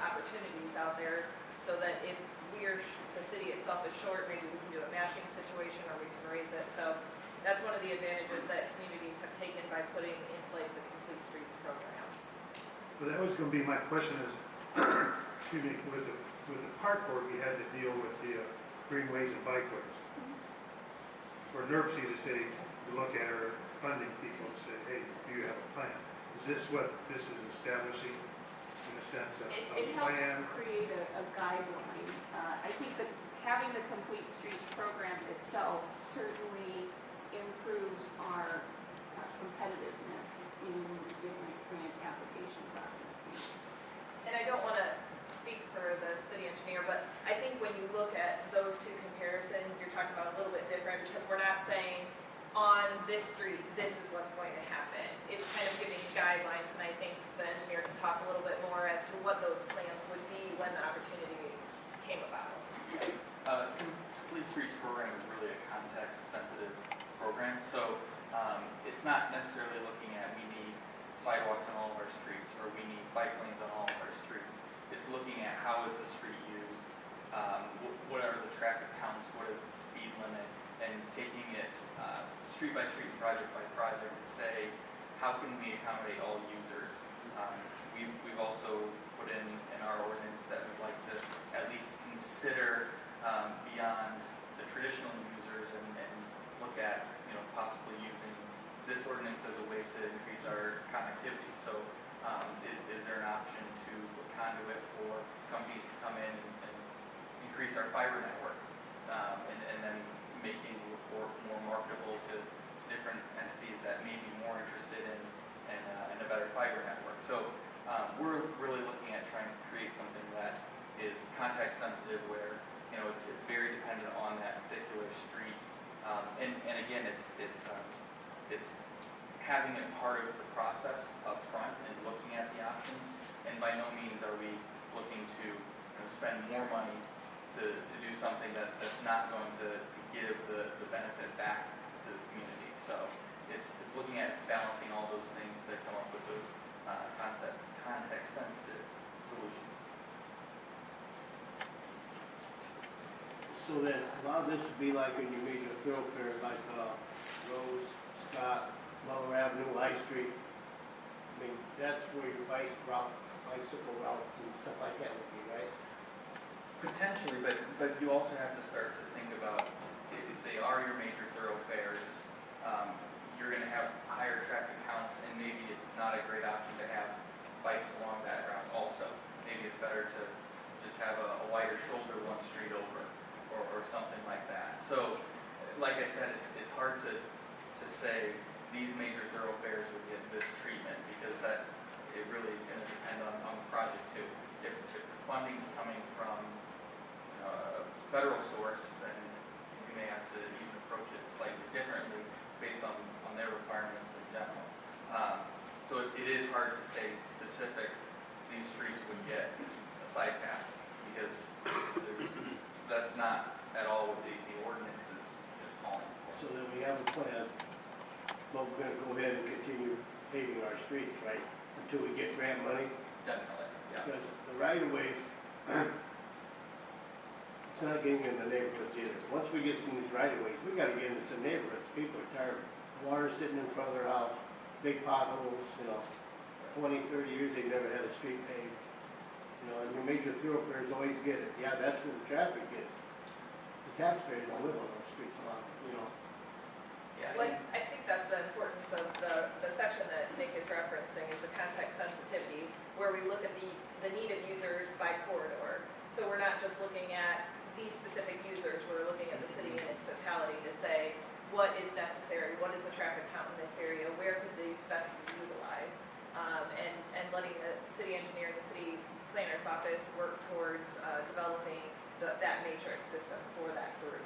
opportunities out there, so that if the city itself is short, maybe we can do a matching situation or we can raise it. So that's one of the advantages that communities have taken by putting in place a Complete Streets program. Well, that was going to be my question is, excuse me, with the park board, we had to deal with the greenways and bikeways. For NERC to say, to look at our funding people and say, hey, do you have a plan? Is this what this is establishing in a sense of It a helps plan? create a guideline. I think that having the Complete Streets program itself certainly improves our competitiveness in different grant application processes. And I don't want to speak for the city engineer, but I think when you look at those two guidelines, and I think the engineer can talk a little bit more as to what those plans would be when the opportunity came about. Complete Streets program is really a context-sensitive program, so it's not necessarily looking at we need sidewalks on all of our streets or we need bike lanes on all of our streets. It's looking at how is the street used, what are the traffic counts, what is the speed limit, and taking it street by street, project by project to say how can we accommodate all users. We've also put in our ordinance that we'd like to at least consider beyond the traditional users and look at, possibly using this ordinance as a way to increase our connectivity. So is there an option to put conduit for companies to come in and increase our fiber network and then making the report more marketable to different entities that may be more interested in a better fiber network. So we're really looking at trying to create something that is context sensitive where it's very dependent on that particular street. And again, it's having it part of the process up front and looking at the options. And by no means are we looking to spend more money to do something that's not going to give the benefit back to the community. So it's looking at balancing all those things to come up with those context sensitive solutions. So then, allow this to be like in your major thoroughfares, like Rose, Scott, Muller Avenue, High Street. I mean, that's where your bicycle routes and stuff like that would be, right? Potentially, but you also have to start to think about if they are your major thoroughfares, you're going to have higher traffic counts, and maybe it's not a great option to have bikes along that route also. Maybe it's better to just have a wider shoulder one street over, or something like that. So, like I said, it's hard to say these major thoroughfares would get this treatment, because it really is going to depend on the project too. If the funding's coming from a federal source, then we may have to even approach it slightly differently based on their requirements in general. So it is hard to say specific these streets would get a side path, because that's not at all what the ordinance is calling for. So then we have a plan, but we're gonna go ahead and continue paving our streets, right? Until we get grant money? Definitely, yeah. Because the right-of-ways, it's not getting in the neighborhoods either. Once we get some of these right-of-ways, we gotta get into some neighborhoods. People are tired of water sitting in front of their house, big potholes, 20, 30 years, they've never had a street paved. And your major thoroughfares always get it. Yeah, that's where the traffic is. The taxpayers don't live on those streets a lot, Yeah. Well, I think that's the importance of the section that Nick is referencing is the context sensitivity, where we look at the need of users by corridor. So we're not just looking at these specific users, we're looking at the city in its totality to say what is necessary, what is the traffic count in this area, where could these best be utilized, and letting the city engineer and the city planner's office work towards developing that matrix system for that group.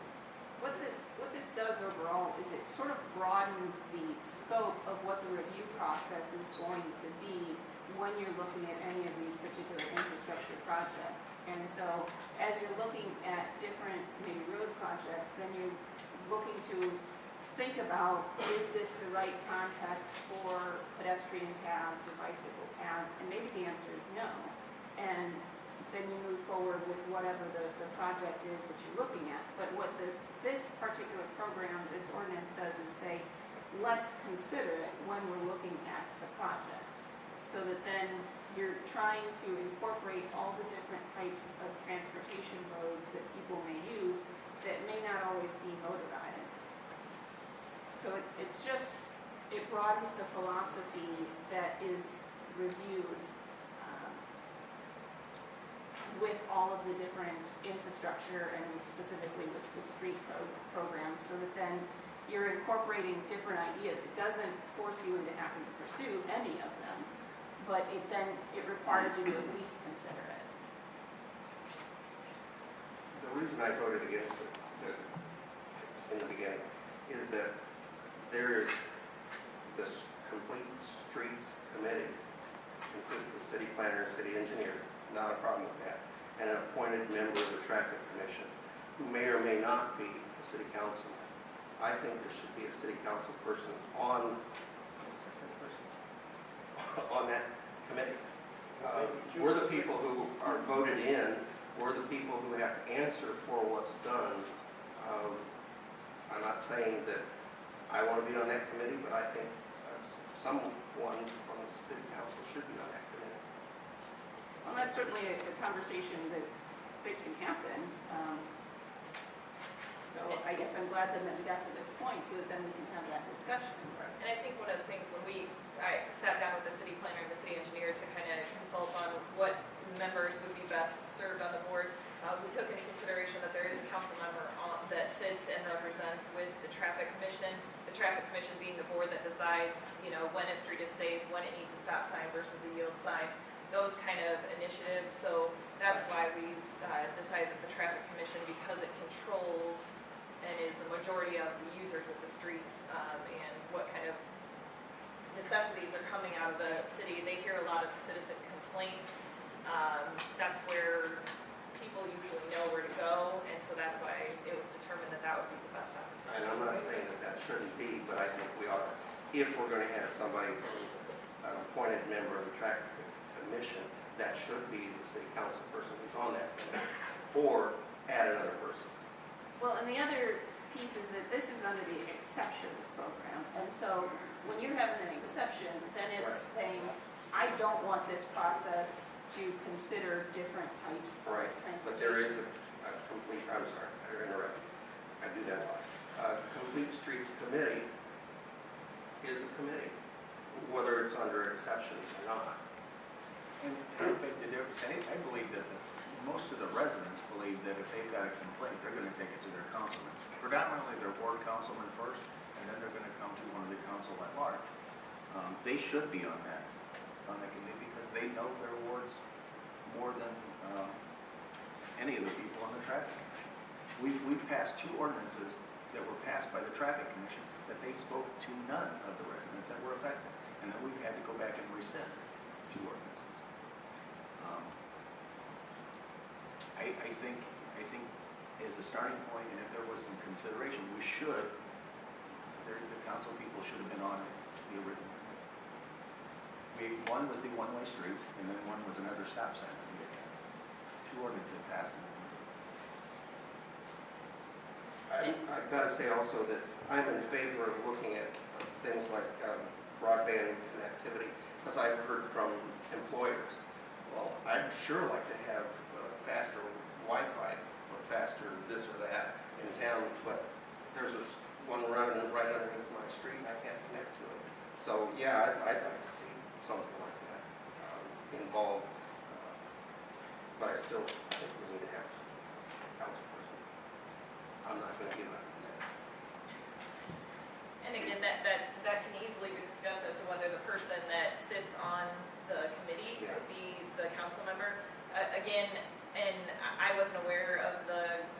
What this does overall is it sort of broadens the scope of what the review process is going to be when you're looking at any of these particular infrastructure projects. And so as you're looking at different maybe road projects, then you're looking to think about, is this the right context for pedestrian paths or bicycle paths? And maybe the answer is no. And then you move forward with whatever the project is that you're looking at. But what this particular program, this ordinance does is say, let's consider it when we're looking at the project. So that then you're trying to incorporate all the different types of transportation modes that people may use that may not always be motorized. So it broadens the philosophy that is reviewed with all of the different infrastructure and specifically with street programs, so that then you're incorporating different ideas. It doesn't force you into having to pursue any of them, but it requires you to at least consider it. The reason I voted against it in the beginning is that there is this complete Streets Committee consists of the city planner and city engineer, not a problem with that, and an appointed member of the traffic commission, who may or may not be a city councilman. I think there should be a city council person on, on that committee. We're the people who are voted in, we're the people who have to answer for what's done. I'm not saying that I want to be on that committee, but I think someone from the city council should be on that committee. Well, that's certainly a conversation that can happen. So I guess I'm glad that we got to this point so that then we can have that discussion. And I think one of the things when I sat down with the city planner and the city engineer to kind of consult on what members would be best served on the board, we took into consideration that there is a council member that sits and represents with the traffic commission. The traffic commission being the board that decides, when a street is safe, when it needs a stop sign versus a yield sign, those kind of initiatives. So that's why we decided that the traffic commission, because it controls and is a majority of the users with the streets, and what kind of necessities are coming out of the city. They hear a lot of citizen complaints. That's where people usually know where to go, and so that's why it was determined that that would be the best opportunity. And I'm not saying that that shouldn't be, but I think we ought to, if we're going to have somebody, an appointed member of the traffic commission, that should be the city council person who's on that committee, or add another person. Well, and the other piece is that this is under the exceptions program. And so when you're having an exception, then it's saying, I don't want this process to consider different types of transportation. But there is a complete, I'm sorry, I interrupted. I do that a lot. Complete Streets Committee is a committee, whether it's under exceptions or not. And I beg the difference. I believe that most of the residents believe that if they've got a complaint, they're going to take it to their councilman. Predominantly their ward councilman first, and then they're going to come to one of the council at large. They should be on that committee because they know their wards more than any of the people on the traffic commission. We passed 2 ordinances that were passed by the traffic commission that they spoke to none of the residents that were affected, and then we've had to go back and rescind 2 ordinances. I think as a starting point, and if there was some consideration, the council people should have been on the original. One was the one-way street, and then one was another stop sign. 2 ordinances passed. I've got to say also that I'm in favor of looking at things like broadband connectivity, because I've heard from employers, well, I'd sure like to have faster Wi-Fi or faster this or that in town, but there's one running right underneath my street and I can't connect to it. So yeah, I'd like to see something like that involved, but I still think we need to have a council person. I'm not going to give up on that. And again, that can easily be discussed as to whether the person that sits on the committee could be the council member. Again, and I wasn't aware of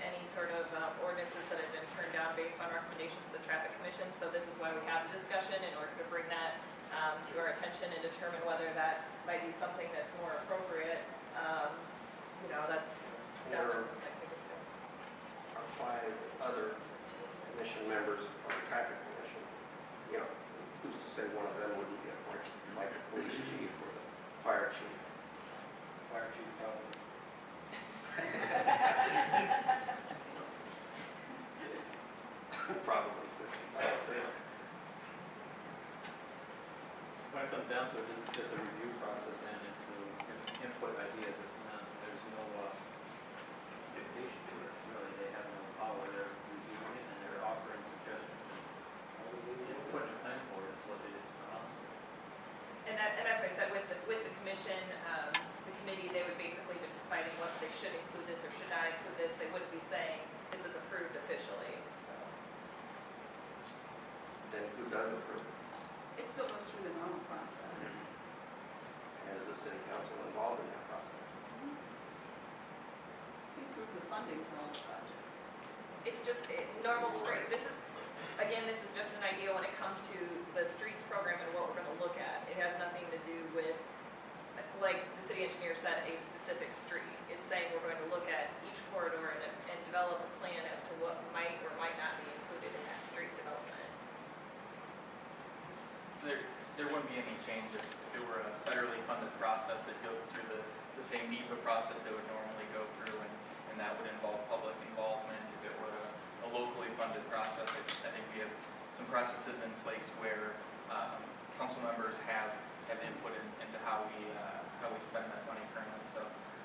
any sort of ordinances that had been turned down based on recommendations of the traffic commission. So this is why we have the discussion, in order to bring that to our attention and determine whether that might be something that's more appropriate. That's definitely something that can be discussed. Our 5 other commission members of the traffic commission, who's to say one of them wouldn't be appointed, like the police chief or the fire chief? Fire chief probably. Probably, since he's always there. When it comes down to it, this is just a review process and it's input ideas. There's no dictation to it, really. They have no power. They're reviewing it and they're offering suggestions. Input and plan for it is what they did for us. And that's what I said, with the commission, the committee, they would basically be deciding whether they should include this or should not include this. They wouldn't be saying, this is approved officially, so. Then who does approve it? It still goes through the normal process. And is the city council involved in that process? We approve the funding for all the projects. It's just normal street, this is again, this is just an idea when it comes to the streets program and what we're gonna look at. It has nothing to do with, like the city engineer said, a specific street. It's saying we're going to look at each corridor and develop a plan as to what might or might not be included in that street development. So there wouldn't be any change if it were a federally funded process that go through the same NEPA process it would normally go through, and that would involve public involvement. If it were a locally funded process, I think we have some processes in place where council members have input into how we spend that money currently. So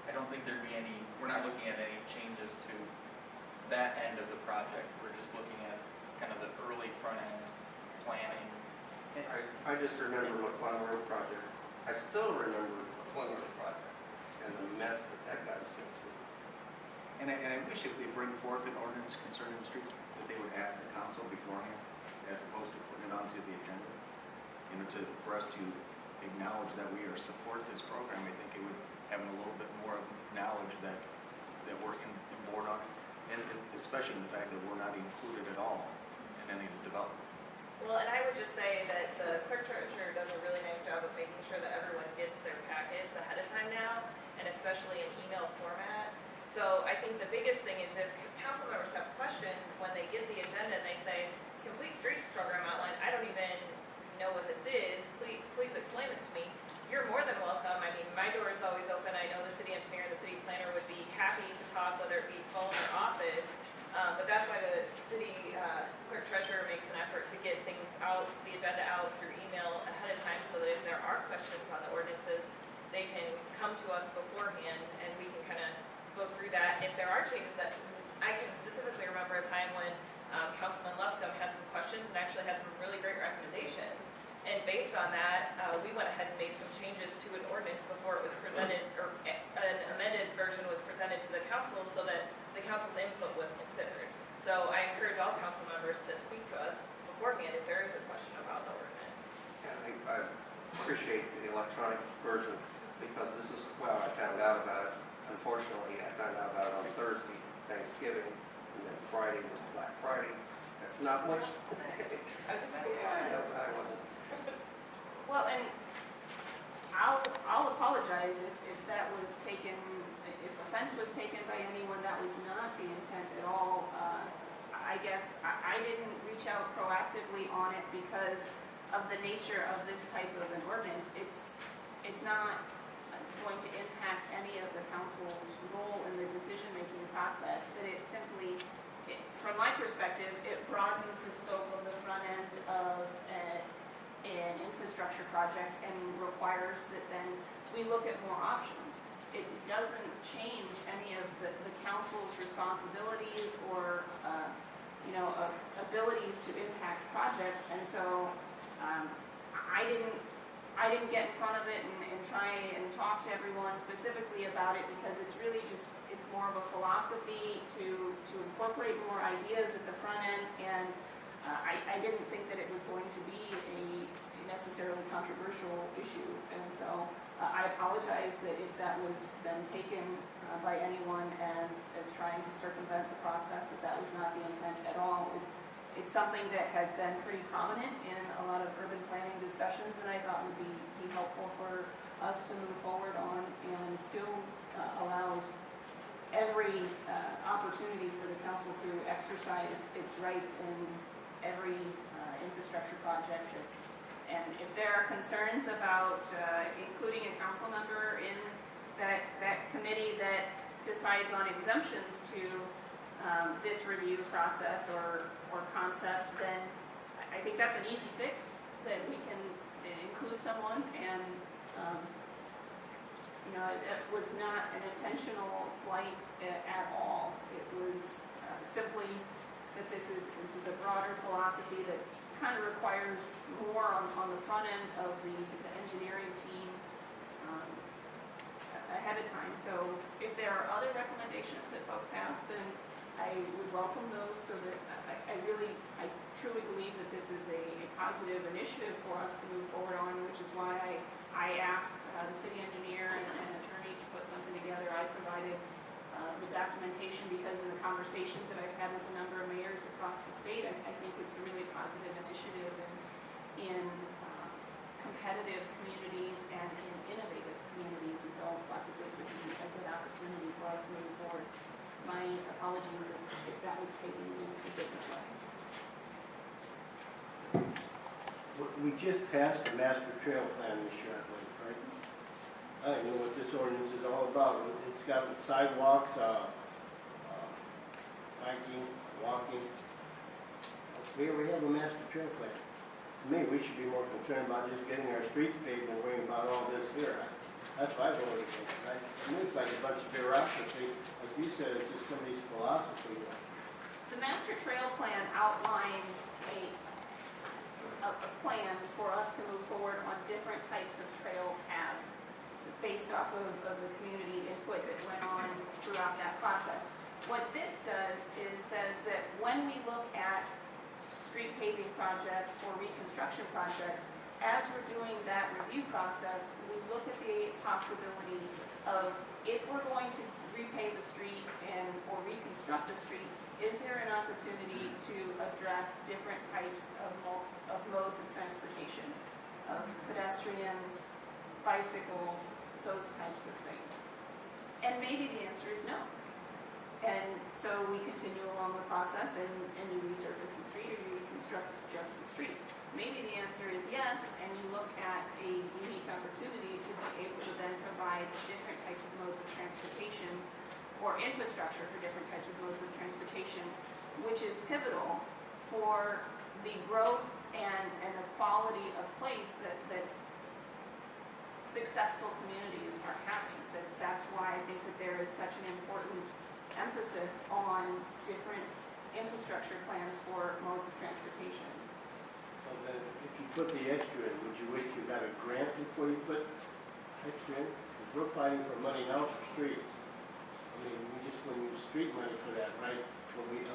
I don't think there'd be any, we're not looking at any changes to that end of the project. We're just looking at kind of the early front end planning. I just remember McClung Road project. I still remember McClung Road project and the mess that got us into. And I wish if they bring forth an ordinance concerning the streets, that they would ask the council beforehand, as opposed to putting it onto the agenda. You know, for us to acknowledge that we support this program, I think it would have a little bit more of knowledge that we're in board on, and especially in the fact that we're not included at all in any of the development. Well, and I would just say that the clerk treasurer does a really nice job of making sure that everyone gets their packets ahead of time now, and especially in email format. So I think the biggest thing is if council members have questions when they get the agenda and they say, complete streets program outline, I don't even know what this is, please explain this to me. You're more than welcome. I mean, my door is always open. I know the city engineer and the city planner would be happy to talk, whether it be phone or office. But that's why the city clerk treasurer makes an effort to get things out, the agenda out through email ahead of time, so that if there are questions on the ordinances, they can come to us beforehand and we can kind of go through that. If there are changes that, I can specifically remember a time when Councilman Luscombe had some questions and actually had some really great recommendations. And based on that, we went ahead and made some changes to an ordinance before it was presented, or an amended version was presented to the council, so that the council's input was considered. So I encourage all council members to speak to us beforehand if there is a question about the ordinance. And I appreciate the electronic version because this is how I found out about it. Unfortunately, I found out about it on Thursday, Thanksgiving, and then Friday was Black Friday. Not much. I was about to Yeah, I know, but I wasn't. Well, and I'll apologize if that was taken, if offense was taken by anyone. That was not the intent at all. I guess I didn't reach out proactively on it because of the nature of this type of an ordinance. It's not going to impact any of the council's role in the decision-making process. That it simply, from my perspective, it broadens the scope of the front end of an infrastructure project and requires that then we look at more options. It doesn't change any of the council's responsibilities or abilities to impact projects, and so I didn't get in front of it and try and talk to everyone specifically about it, because it's really just, it's more of a philosophy to incorporate more ideas at the front end, and I didn't think that it was going to be a necessarily controversial issue, and so I apologize that if that was then taken by anyone as trying to circumvent the process, that was not the intent at all. It's something that has been pretty prominent in a lot of urban planning discussions, and I thought would be helpful for us to move forward on, and still allows every opportunity for the council to exercise its rights in every infrastructure project. And if there are concerns about including a council member in that committee that decides on exemptions to this review process or concept, then I think that's an easy fix, that we can include someone. And it was not an intentional slight at all. It was simply that this is a broader philosophy that kind of requires more on the front end of the engineering team ahead of time. So if there are other recommendations that folks have, then I would welcome those, so that I truly believe that this is a positive initiative for us to move forward on, which is why I asked the city engineer and attorney to put something together. I provided the documentation because of the conversation conversations that I've had with a number of mayors across the state, I think it's a really positive initiative in competitive communities and in innovative communities, and so I thought that this would be a good opportunity for us moving forward. My apologies if that was taken in a different way. We just passed the master trail plan this year, I believe, right? I don't know what this ordinance is all about. It's got sidewalks, biking, walking. We already have a master trail plan. To me, we should be more concerned about just getting our streets paved and worrying about all this here. That's why I voted against it. To me, it's like a bunch of bureaucracy. Like you said, it's just somebody's philosophy. The master trail plan outlines a plan for us to move forward on different types of trail paths based off of the community input that went on throughout that process. What this does is says that when we look at street paving projects or reconstruction projects, as we're doing that review process, we look at the possibility of, if we're going to repave the street or reconstruct the street, is there an opportunity to address different types of modes of transportation, of pedestrians, bicycles, those types of things? And maybe the answer is no. And so we continue along the process and you resurface the street or you reconstruct just the street. Maybe the answer is yes, and you look at a unique opportunity to be able to then provide different types of modes of transportation or infrastructure for different types of modes of transportation, which is pivotal for the growth and the quality of place that successful communities are having. That's why I think that there is such an important emphasis on different infrastructure plans for modes of transportation. So then, if you put the extra in, would you wait till you got a grant before you put extra in? Because we're fighting for money now for streets. I mean, we just wouldn't use street money for that, right? But we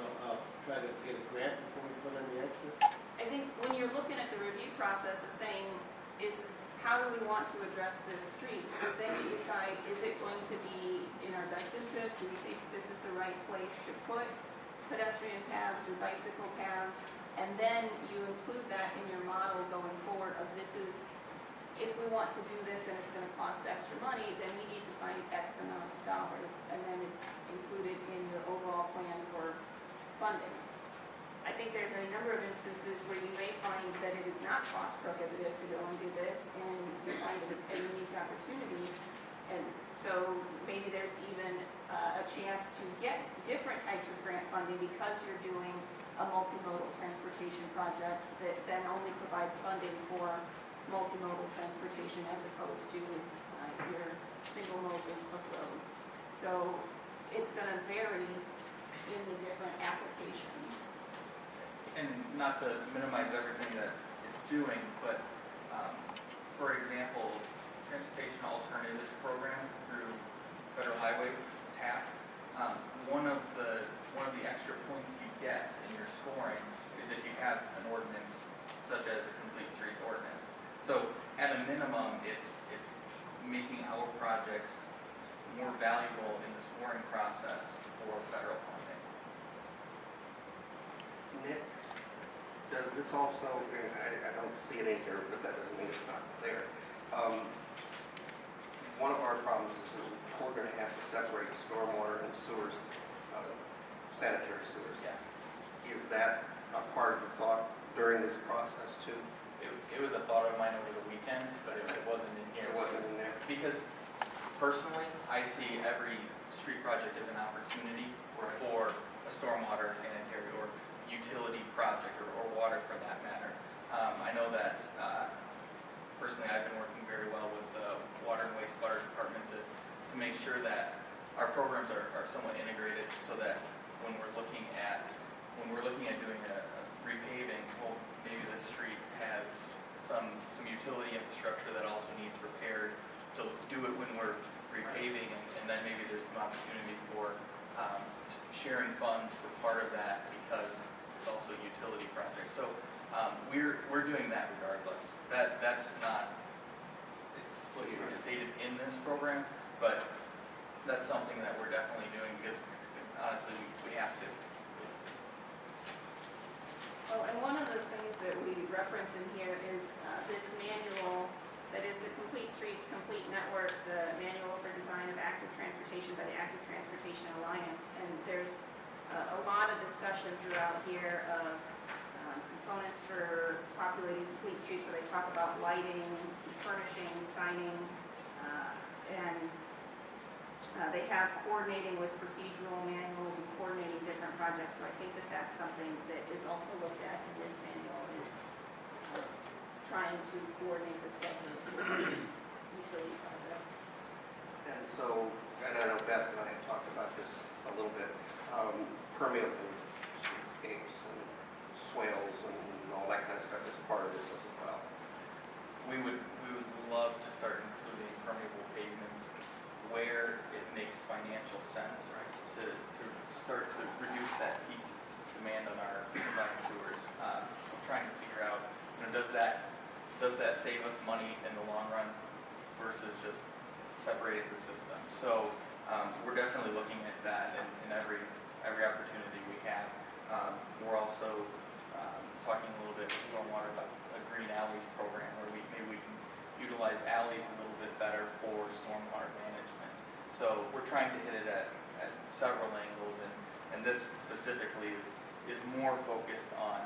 try to get a grant before we put in the extra? I think when you're looking at the review process of saying, how do we want to address this street? Then you decide, is it going to be in our best interest? Do we think this is the right place to put pedestrian paths or bicycle paths? And then you include that in your model going forward of this is, if we want to do this and it's going to cost extra money, then we need to find X amount of dollars. And then it's included in your overall plan for funding. I think there's a number of instances where you may find that it is not cost prohibitive to go and do this, and you find it a unique opportunity. And so maybe there's even a chance to get different types of grant funding because you're doing a multimodal transportation project that then only provides funding for multimodal transportation as opposed to your single modes of roads. So it's going to vary in the different applications. And not to minimize everything that it's doing, but for example, Transportation Alternatives Program through Federal Highway TAP, one of the extra points you get in your scoring is if you have an ordinance such as a complete streets ordinance. So at a minimum, it's making our projects more valuable in the scoring process for federal funding. Nick, does this also, and I don't see it in here, but that doesn't mean it's not there. One of our problems is that we're going to have to separate stormwater and sewers, sanitary sewers. Yeah. Is that a part of the thought during this process too? It was a thought of mine over the weekend, but it wasn't in here. It wasn't in there? Because personally, I see every street project as an opportunity for a stormwater, sanitary, or utility project, or water for that matter. I know that personally I've been working very well with the Water and Wastewater Department to make sure that our programs are somewhat integrated so that when we're looking at doing a repaving, well, maybe the street has some utility infrastructure that also needs repaired. So do it when we're repaving, and then maybe there's some opportunity for sharing funds for part of that because it's also a utility project. So we're doing that regardless. That's not explicitly stated in this program, but that's something that we're definitely doing because honestly we have to. active transportation by the Active Transportation Alliance. And there's a lot of discussion throughout here of components for populating complete streets where they talk about lighting, furnishing, signing, and they have coordinating with procedural manuals and coordinating different projects. So I think that that's something that is also looked at in this manual, is trying to coordinate the schedules with utility projects. And so, and I know Beth and I have talked about this a little bit, permeable streetscapes and swales and all that kind of stuff is part of this as well. We would love to start including permeable pavements where it makes financial sense to start to reduce that peak demand on our combined sewers. Trying to figure out, does that save us money in the long run versus just separating the system? So we're definitely looking at that in every opportunity we have. We're also talking a little bit with Stormwater about a green alleys program where maybe we can utilize alleys a little bit better for stormwater management. So we're trying to hit it at several angles, and this specifically is more focused on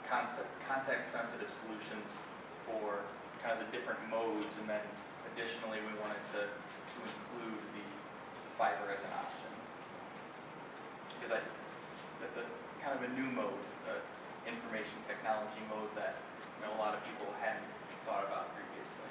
context-sensitive solutions for kind of the different modes, and then additionally we wanted to include the fiber as an option. Because that's a kind of a new mode, information technology mode that a lot of people hadn't thought about previously.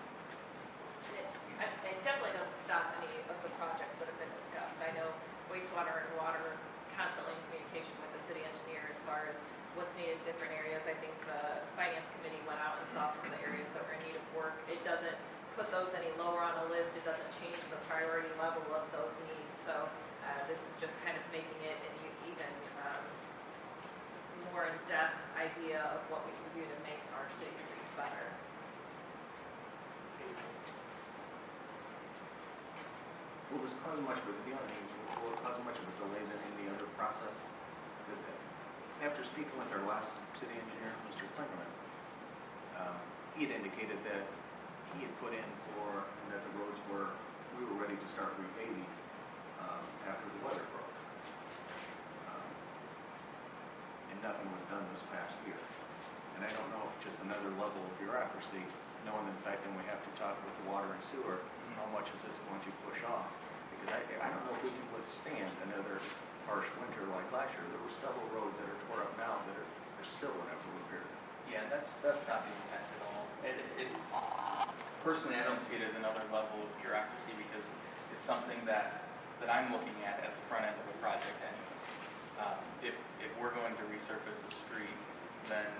It definitely doesn't stop any of the projects that have been discussed. I know wastewater and water are constantly in communication with the city engineer as far as what's needed in different areas. I think the finance committee went out and saw some of the areas that were in need of work. It doesn't put those any lower on a list. It doesn't change the priority level of those needs. So this is just kind of making it an even more in-depth idea of what we can do to make our city streets better. Will this cause much of will it cause much of a delay then in the other process? Because after speaking with our last city engineer, Mr. Klingerman, he had indicated that he had put in that the roads we were ready to start repaving after the weather broke. And nothing was done this past year. And I don't know if just another level of bureaucracy, knowing the fact that we have to talk with the water and sewer, how much is this going to push off? Because I don't know if we can withstand another harsh winter like last year. There were several roads that are tore up now that are still without repair. Yeah, that's not the intent at all. Personally, I don't see it as another level of bureaucracy because it's something that I'm looking at the front end of the project anyway. If we're going to resurface a street, then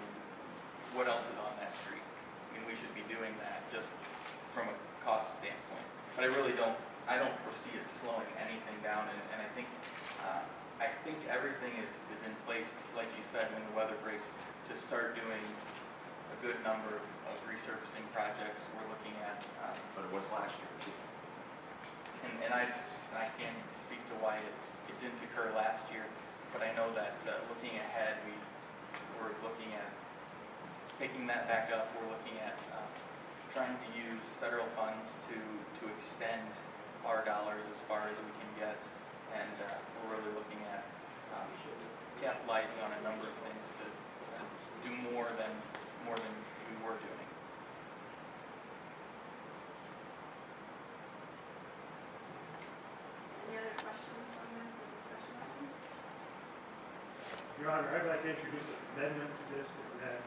what else is on that street? I mean, we should be doing that just from a cost standpoint. But I don't foresee it slowing anything down, and I think everything is in place, like you said, when the weather breaks, to start doing a good number of resurfacing projects. We're looking at, But it was last year. and I can't speak to why it didn't occur last year, but I know that looking ahead, we're looking at picking that back up. We're looking at trying to use federal funds to extend our dollars as far as we can get, and we're really looking at capitalizing on a number of things to do more than we were doing. Any other questions on this or discussion items? Your Honor, I'd like to introduce an amendment to this, in that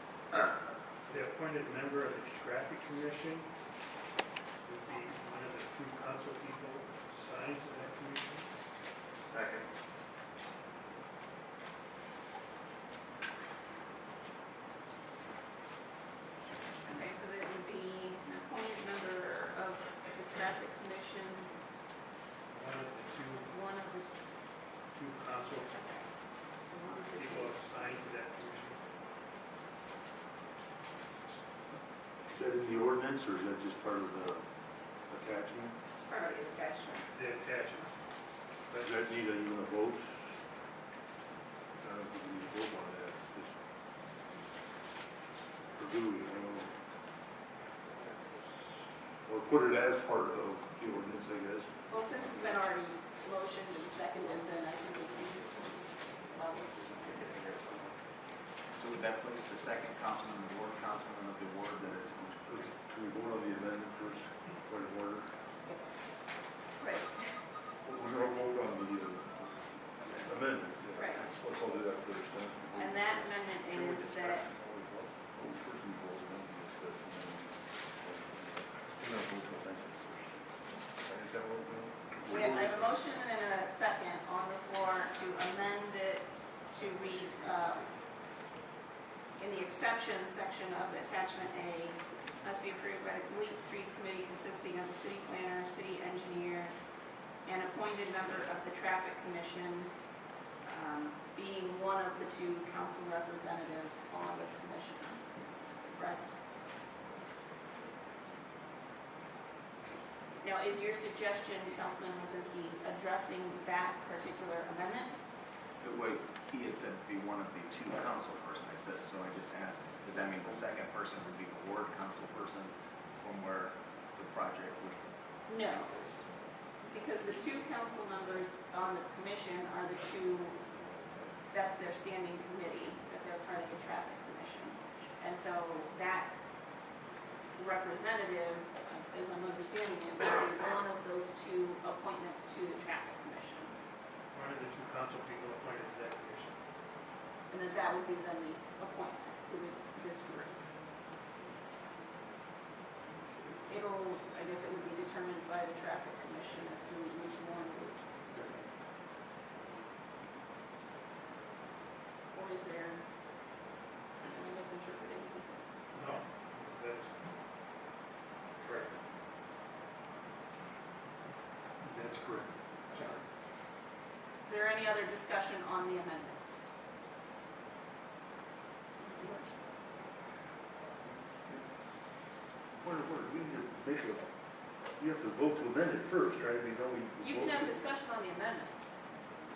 the appointed member of the Traffic Commission would be one of the two council people assigned to that commission. Second. Okay, so that would be an appointed member of the Traffic Commission, One of the two council people assigned to that commission. Is that in the ordinance, or is that just part of the attachment? Part of the attachment. The attachment. Does that need even a vote? I don't think we need a vote on that, just, or do we, I don't know. Or put it as part of the ordinance, I guess. Well, since it's been already motioned and seconded, then I think we can, well, So would that place the second councilman of the ward that it's going to? Can we vote on the amendment first, point of order? right, We're going to vote on the amendment. Yeah. Right. Let's all do that first, then. and that amendment is that, Oh, first we vote on the discuss, and then we're going to vote on the amendment first. Is that what we're doing? I have a motion and a second on the floor to amend it to read, in the exceptions section of attachment A, must be approved by the Complete Streets Committee consisting of the city planner, city engineer, and appointed member of the traffic commission, being one of the two council representatives on the commission. Correct? Now, is your suggestion, Councilman Wozinski, addressing that particular amendment? The way he had said be one of the two council person, I said, so I just asked, does that mean the second person would be the ward council person from where the project would? No, because the two council members on the commission are the two, that's their standing committee, that they're part of the traffic commission. And so that representative, as I'm understanding it, would be one of those two appointments to the traffic commission. One of the two council people appointed to that commission. And that would be then the appointment to this group. I guess it would be determined by the traffic commission as to which one would serve. Or is there, am I misinterpreting? No, that's correct. That's correct. Is there any other discussion on the amendment? Point of order, we need to make a, you have to vote to amend it first, right? I mean, don't we? You can have discussion on the amendment.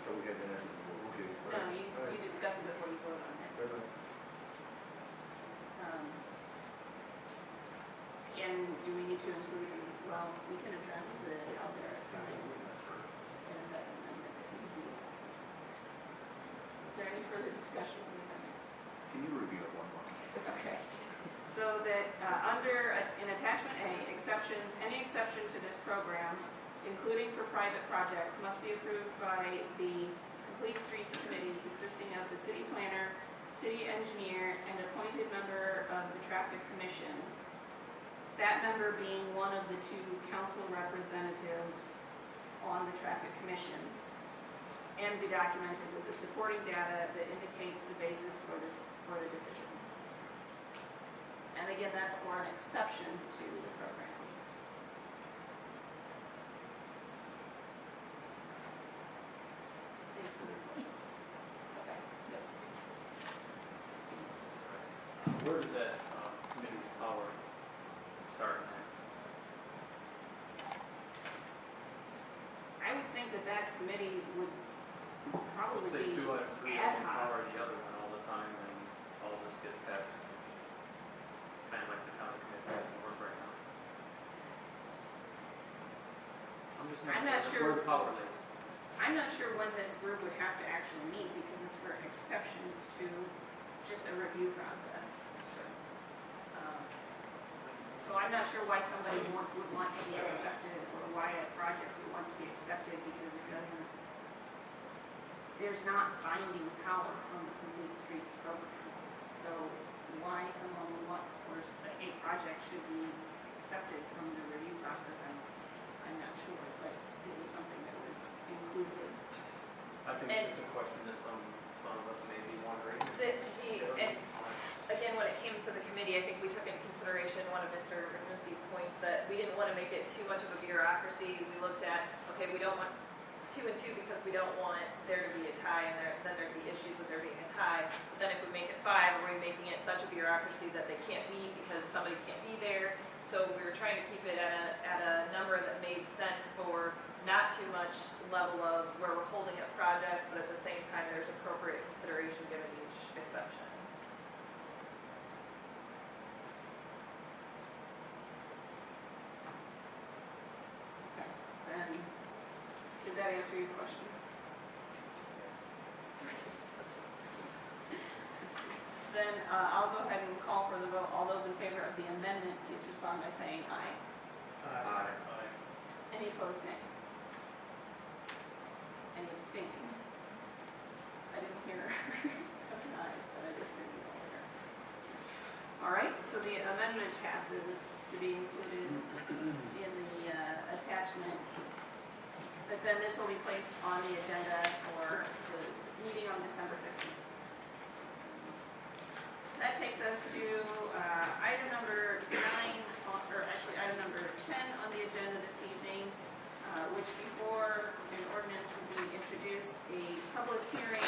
So we had to have it, okay. all No, right, you all right. discuss it before you vote on it. Fair enough. And do we need to include, well, we can address how they're assigned in a second amendment if need be. Is there any further discussion on the amendment? Can you review it one more? Okay. So that in attachment A, exceptions, any exception to this program, including for private projects, must be approved by the Complete Streets Committee consisting of the city planner, city engineer, and appointed member of the traffic commission. That member being one of the two council representatives on the traffic commission, and be documented with the supporting data that indicates the basis for the decision. And again, that's for an exception to the program. Any further questions? Okay. Yes. Where does that committee's power start at? I would think that committee would probably Say be two out of three ad hoc. power the other one all the time, and all of us get passed. Kind of like the county committee doesn't work right now. I'm not sure. Where the power lays. I'm not sure when this group would have to actually meet because it's for exceptions to just a review process. So I'm not sure why somebody would want to be accepted or why a project would want to be accepted because it doesn't, there's not binding power from the Complete Streets program. So why someone would want, or a project should be accepted from the review process, I'm not sure, but it was something that was included. I think And- it's a question that some of us may be wondering. And again, when it came to the committee, I think we took into consideration one of Mr. Brzezinski's points that we didn't want to make it too much of a bureaucracy. We looked at, okay, we don't want 2 and 2 because we don't want there to be a tie and then there'd be issues with there being a tie. But then if we make it 5, are we making it such a bureaucracy that they can't meet because somebody can't be there? So we were trying to keep it at a number that made sense for not too much level of where we're holding up projects, but at the same time there's appropriate consideration given each exception. that answer your question? Then I'll go ahead and call for the vote. All those in favor of the amendment, please respond by saying aye. Aye. Any opposed, nay? Any abstaining? I didn't hear 7 ayes, but I just didn't hear. All right, so the amendment passes to be included in the attachment. But then this will be placed on the agenda for the meeting on December 15th. That takes us to item number 9, or actually item number 10 on the agenda this evening, which before an ordinance would be introduced, a public hearing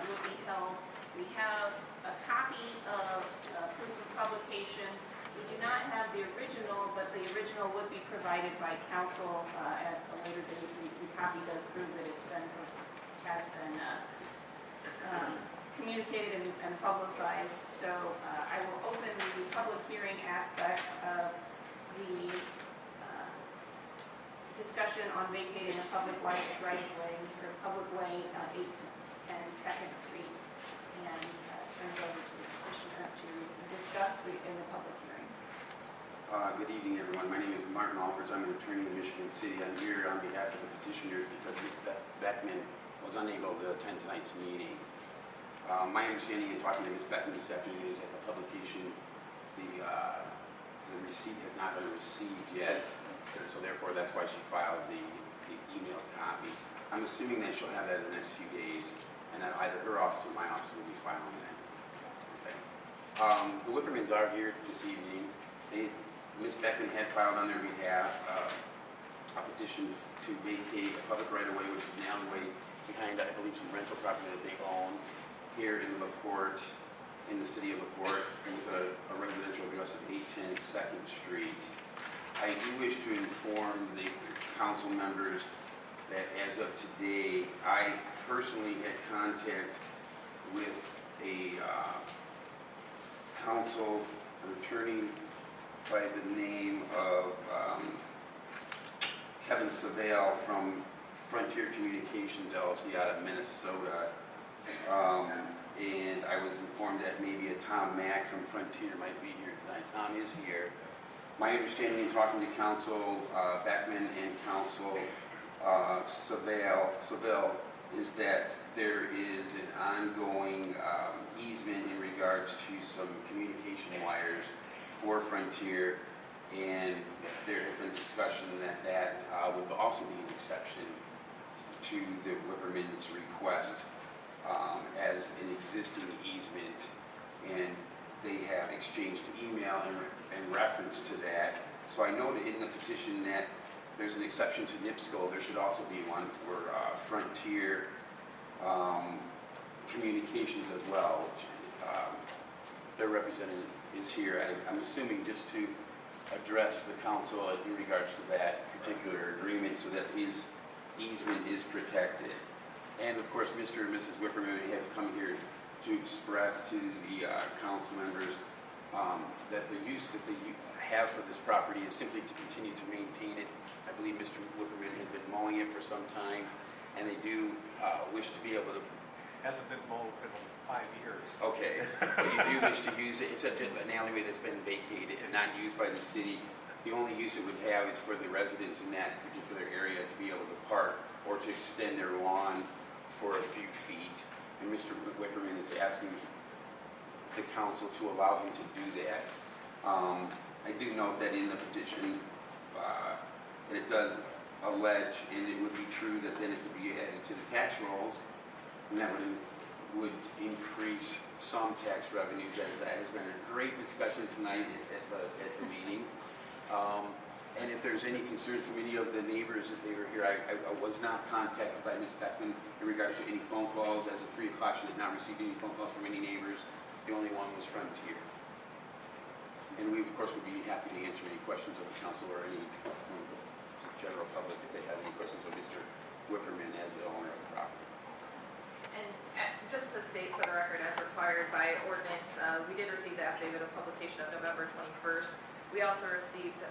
will be held. We have a copy of proof of publication. We do not have the original, but the original would be provided by council at a later date. The copy does prove that has been communicated and publicized. So I will open the public hearing aspect of the discussion on vacating a public right-of-way, or public way 8 to 10 2nd Street, and turn it over to the petitioner to discuss in the public hearing. Good evening, everyone. My name is Martin Alford. I'm an attorney in Michigan City. I'm here on behalf of the petitioners because Ms. Beckman was unable to attend tonight's meeting. My understanding in talking to Ms. Beckman this afternoon is that the publication, the receipt has not been received yet, so therefore that's why she filed the emailed copy. I'm assuming that she'll have that in the next few days, and that either her office or my office will be filing that. Okay. The Whippermans are here this evening. Ms. Beckman had filed on their behalf a petition to vacate a public right-of-way, which is an alleyway behind, I believe, some rental property that they own here in LaPorte, in the city of LaPorte, with a residential address of 810 2nd Street. I do wish to inform the council members that as of today, I personally had contact with a an attorney by the name of Kevin Savale from Frontier Communications LLC out of Minnesota. And I was informed that maybe a Tom Mack from Frontier might be here tonight. Tom is here. My understanding in talking to Council Beckman and Council Savale is that there is an ongoing easement in regards to some communication wires for Frontier, and there has been discussion that would also be an exception to the Whipperman's request as an existing easement, and they have exchanged email in reference to that. So I noted in the petition that there's an exception to NIPSCO. There should also be one for Frontier Communications as well, which their representative is here. I'm assuming just to address the council in regards to that particular agreement so that his easement is protected. And of course, Mr. and Mrs. Whipperman have come here to express to the council members that the use that they have for this property is simply to continue to maintain it. I believe Mr. Whipperman has been mowing it for some time, and they do wish to be able to. Hasn't been mowed for 5 years. Okay, but you do wish to use it. It's an alleyway that's been vacated and not used by the city. The only use it would have is for the residents in that particular area to be able to park or to extend their lawn for a few feet. And Mr. Whipperman is asking the council to allow him to do that. I do note that in the petition, that it does allege, and it would be true, that then it could be added to the tax rolls, and that would increase some tax revenues, as that has been a great discussion tonight at the meeting. And if there's any concerns from any of the neighbors, if they were here, I was not contacted by Ms. Beckman in regards to any phone calls. As of 3 o'clock, she did not receive any phone calls from any neighbors. The only one was Frontier. And we, of course, would be happy to answer any questions of the council or any from the general public if they have any questions of Mr. Whipperman as the owner of the property. And just to state for the record, as required by ordinance, we did receive the affidavit of publication of November 21st. We also received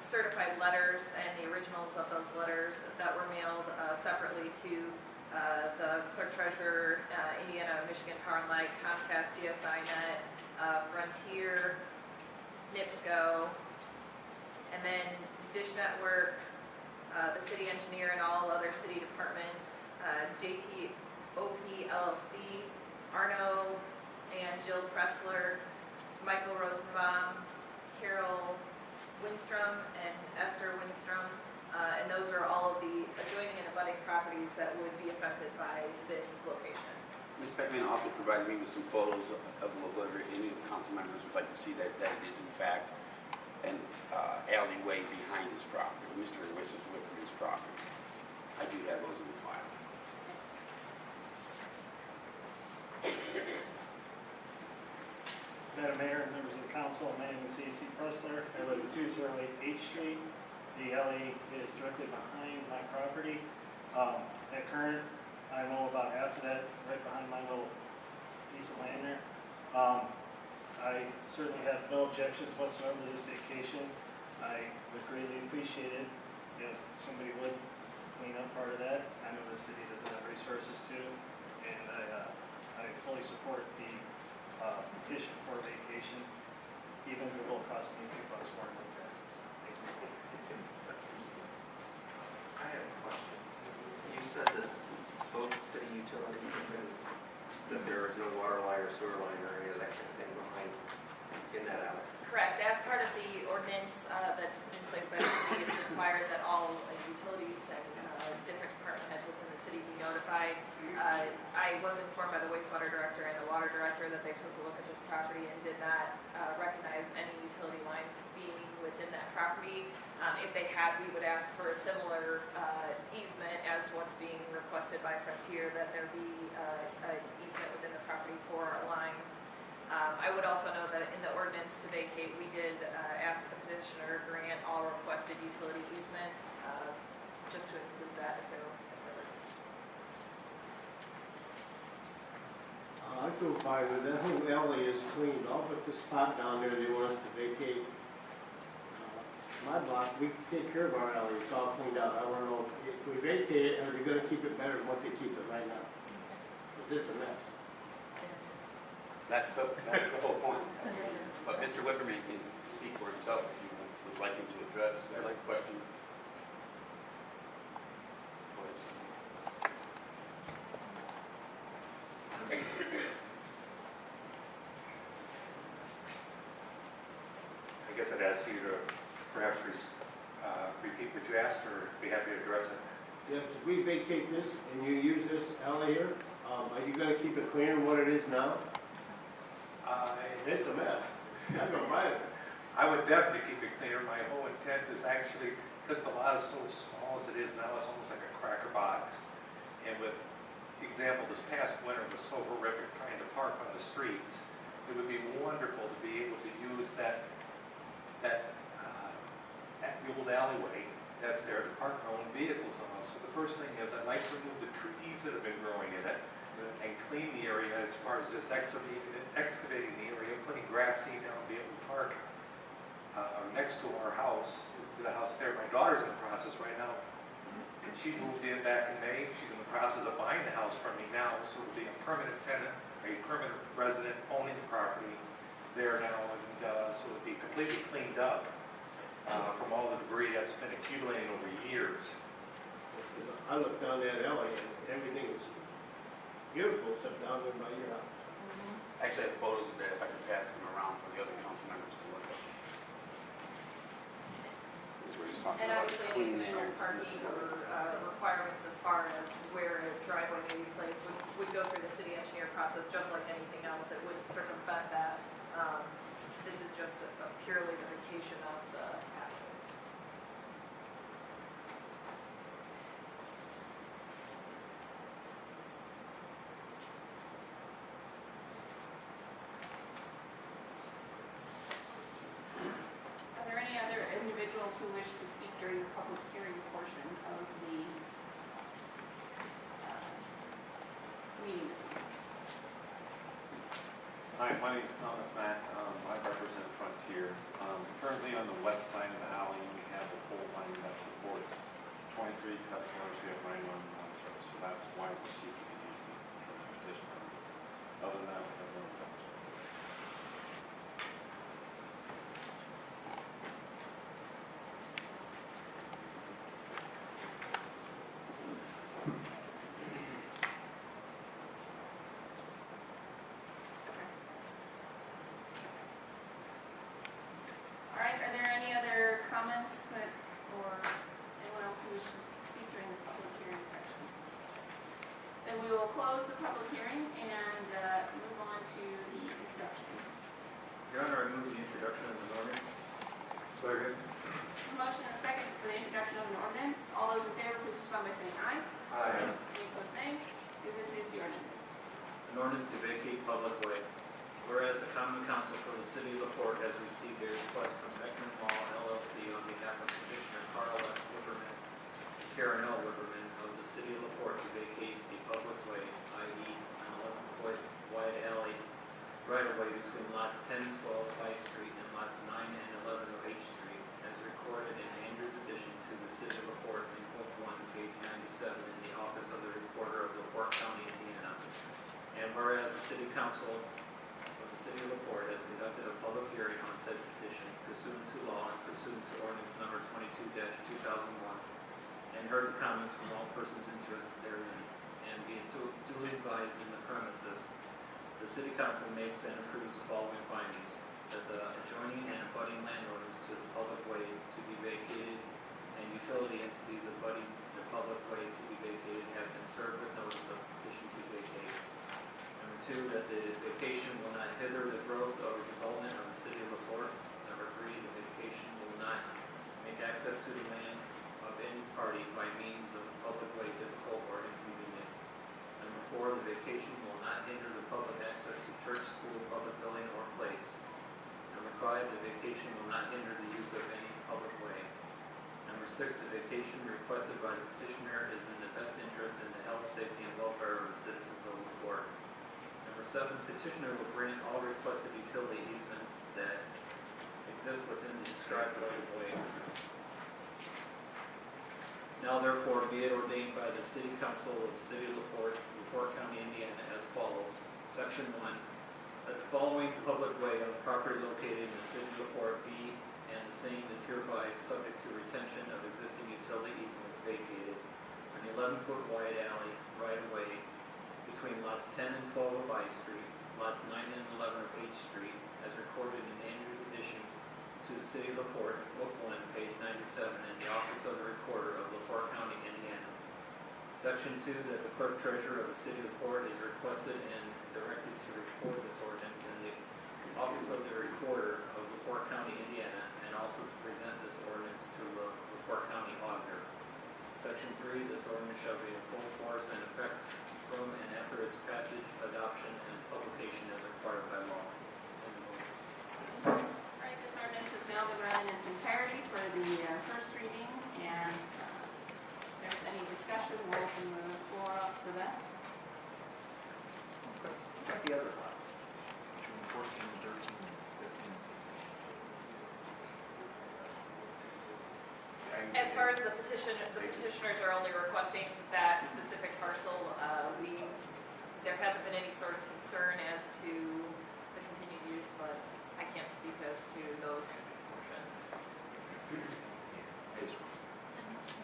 certified letters and the originals of those letters that were mailed separately to the clerk treasurer, Indiana, Michigan Power and Light, Comcast, CSINet, Frontier, NIPSCO, and then Dish Network, the city engineer and all other city departments, JTOP LLC, Arno and Jill Pressler, Michael Rosenbaum, Carol Winstrom, and Esther Winstrom. And those are all of the adjoining and abutting properties that would be affected by this location. Ms. Beckman also provided me with some photos of whatever any of the council members would like to see that it is in fact an alleyway behind his property, Mr. and Mrs. Whitman's property. I do have those in the file. Madam Mayor, members of the council, my name is A.C. Pressler. I live at 208 H Street. The alley is directly behind my property. At current, I mow about half of that right behind my little piece of land there. I certainly have no objections whatsoever to this vacation. I would greatly appreciate it if somebody would clean up part of that. I know the city doesn't have resources to, and I fully support the petition for a vacation, even if it will cost me $2 more in taxes. Thank you. I have a question. You said that both city utilities have been, that there is no water line or sewer line or any of that kind of thing behind, in that alley. Correct. As part of the ordinance that's put in place by the city, it's required that all utilities and different department heads within the city be notified. I was informed by the wastewater director and the water director that they took a look at this property and did not recognize any utility lines being within that property. If they had, we would ask for a similar easement as to what's being requested by Frontier, that there be an easement within the property for our lines. I would also note that in the ordinance to vacate, we did ask the petitioner grant all requested utility easements, just to include that if there were I feel fine with that. Whole alley is cleaned up, but the spot down there they want us to vacate. My block, we take care of our alley, it's all cleaned out. I want to know if we vacate it, are they going to keep it better than what they keep it right now? Because it's a mess. That's the whole point. But Mr. Whipperman can speak for himself if you would like him to address that question. Go ahead, sir. I guess I'd ask you to perhaps repeat what you asked, or be happy to address it. Yes, if we vacate this and you use this alley here, are you going to keep it cleaner than what it is now? It's a mess. I don't mind it. I would definitely keep it cleaner. My whole intent is actually, because the lot is so small as it is now, it's almost like a cracker box. And with example, this past winter was so horrific trying to park on the streets. It would be wonderful to be able to use that the old alleyway that's there to park my own vehicles on. So the first thing is I'd like to remove the trees that have been growing in it and clean the area as far as just excavating the area, putting grass seed down, be able to park next to our house, to the house there. My daughter's in the process right now. And she moved in back in May. She's in the process of buying the house from me now, so it'll be a permanent tenant, a permanent resident owning the property there now, and so it'll be completely cleaned up from all the debris that's been accumulating over years. I looked down that alley and everything is beautiful except down there by your house. I actually have photos of that if I could pass them around for the other council members to look at. This is where he's talking And about obviously, clean additional there. parking or requirements as far as where a driveway may be placed would go through the city engineer process, just like anything else. It would circumvent that. This is just a purely the vacation of the alley. Are there any other individuals who wish to speak during the public hearing portion of the meeting this evening? Hi, my name is Thomas Mack. I represent Frontier. Currently on the west side of the alley, we 23 customers, we have 9 on service, so that's why we're seeking the easement petition on this. Other than that, we have no comments. All right, are there any other comments that, or anyone else who wishes to speak during the public hearing section? Then we will close the public hearing and move on to the introduction. Your Honor, I move the introduction of an ordinance. Second. Motion and a second for the introduction of an ordinance. All those in favor, please respond by saying aye. Aye. Any opposed, nay. Please introduce the ordinance. An ordinance to vacate public way. Whereas the Common Council for the City of LaPorte has received a request from Beckman Law LLC on behalf of petitioner Carl F. Wipperman, Karen L. Wipperman of the City of LaPorte to vacate a public way, i.e. an 11-foot wide alley right-of-way between lots 10 and 12 of High Street and lots 9 and 11 of H Street, as recorded in Andrews' addition to the City of LaPorte in Book 1, page 97, in the Office of the Recorder of LaPorte County, Indiana. And whereas the City Council of the City of LaPorte has conducted a public hearing on said petition pursuant to law and pursuant to ordinance number 22-2001, and heard the comments from all persons interested therein, and being duly advised in the premises, the City Council makes and approves the following findings: that the adjoining and abutting landowners to the public way to be vacated and utility entities abutting the public way to be vacated have been served with notice of petition to vacate. Number 2, that the vacation will not hinder the growth or development of the City of LaPorte. Number 3, the vacation will not make access to the land of any party by means of the public way difficult or inconvenient. Number 4, the vacation will not hinder the public access to church, school, public building, or place. Number 5, the vacation will not hinder the use of any public way. Number 6, the vacation requested by the petitioner is in the best interest in the health, safety, and welfare of the citizens of LaPorte. Number 7, petitioner will grant all requested utility easements that exist within the described right-of-way. Now therefore be it ordained by the City Council of the City of LaPorte, LaPorte County, Indiana, as follows. Section 1, that the following public way on the property located in the City of LaPorte be, and the same is hereby subject to retention of existing utility easements vacated, an 11-foot wide alley right-of-way between lots 10 and 12 of I Street, lots 9 and 11 of H Street, as recorded in Andrews' addition to the City of LaPorte, Book 1, page 97, in the Office of the Recorder of LaPorte County, Indiana. Section 2, that the Clerk Treasurer of the City of LaPorte is requested and directed to record this ordinance in the Office of the Recorder of LaPorte County, Indiana, and also to present this ordinance to the LaPorte County Auditor. Section 3, this ordinance shall be in full force and effect from and after its passage, adoption, and publication as required by law. All right, this ordinance has now been read in its entirety for the first reading, and if there's any discussion, we'll open the floor up for that. What the other lots? Between 14 and 13, 15 and 16. As far as the petitioners are only requesting that specific parcel. There hasn't been any sort of concern as to the continued use, but I can't speak as to those portions.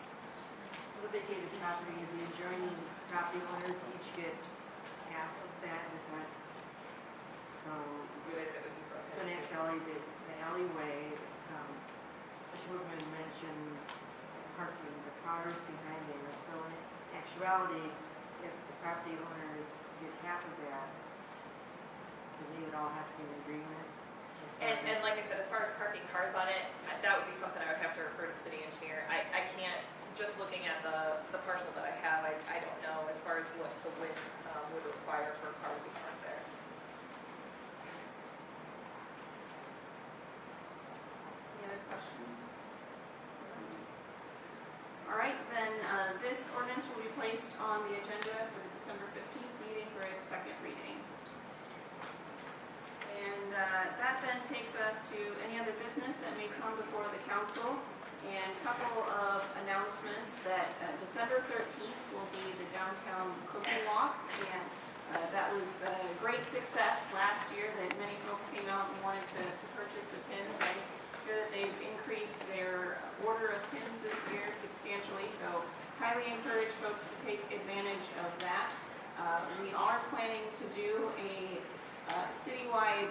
So the vacated property and the adjoining property owners each get half of that, is that? So, Good, it would be broken. so in actuality, the alleyway, Mr. Woodman mentioned parking, the cars behind there. So in actuality, if the property owners get half of that, then they would all have to be in agreement. And like I said, as far as parking cars on it, that would be something I would have to refer to the city engineer. I can't, just looking at the parcel that I have, I don't know as far as what the width would require for a car to be parked there. Any other questions? All right, then this ordinance will be placed on the agenda for the December 15th meeting for its second reading. And that then takes us to any other business that may come before the council. And a couple of announcements that December 13th will be the downtown cookie walk, and that was a great success last year that many folks came out and wanted to purchase the tins. I hear that they've increased their order of tins this year substantially, so highly encourage folks to take advantage of that. We are planning to do a citywide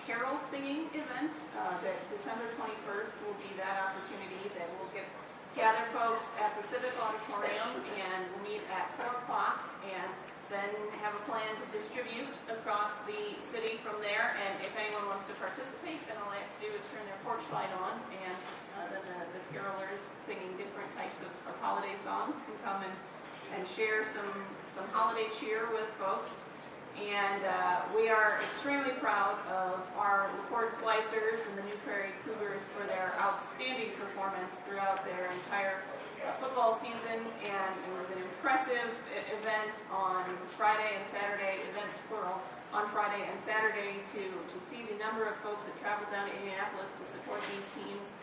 carol singing event that December 21st will be that opportunity that will gather folks at the Civic Auditorium, and we'll meet at 4 o'clock and then have a plan to distribute across the city from there. And if anyone wants to participate, then all they have to do is turn their porch light on, and then the carolers singing different types of holiday songs can come and share some holiday cheer with folks. And we are extremely proud of our LaPorte Slicers and the New Prairie Cougars for their outstanding performance throughout their entire football season. And it was an impressive event on Friday and Saturday, events plural, on Friday and Saturday to see the number of folks that traveled down to Indianapolis to support these teams.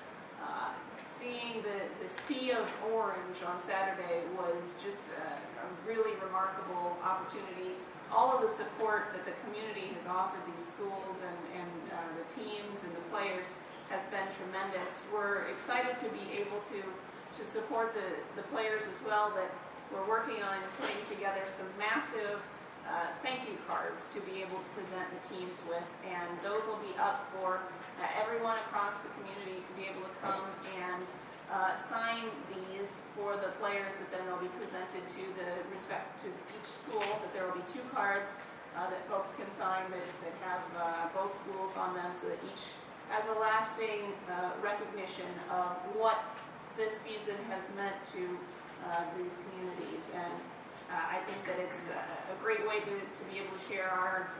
Seeing the sea of orange on Saturday was just a really remarkable opportunity. All of the support that the community has offered these schools and the teams and the players has been tremendous. We're excited to be able to support the players as well, that we're working on putting together some massive thank you cards to be able to present the teams with, and those will be up for everyone across the community to be able to come and sign these for the players, that then they'll be presented to each school, that there will be 2 cards that folks can sign that have both schools on them, so that each has a lasting recognition of what this season has meant to these communities. And I think that it's a great way to be able to share our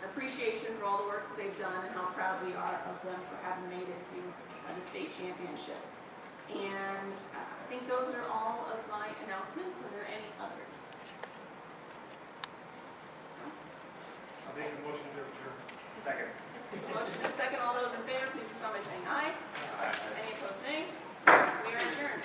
appreciation for all the work that they've done and how proud we are of them for having made it to the state championship. And I think those are all of my announcements. Are there any others? I'll make a motion to adjourn. Second. Motion and a second. All those in favor, please respond by saying aye. Any opposed, nay? We are adjourned.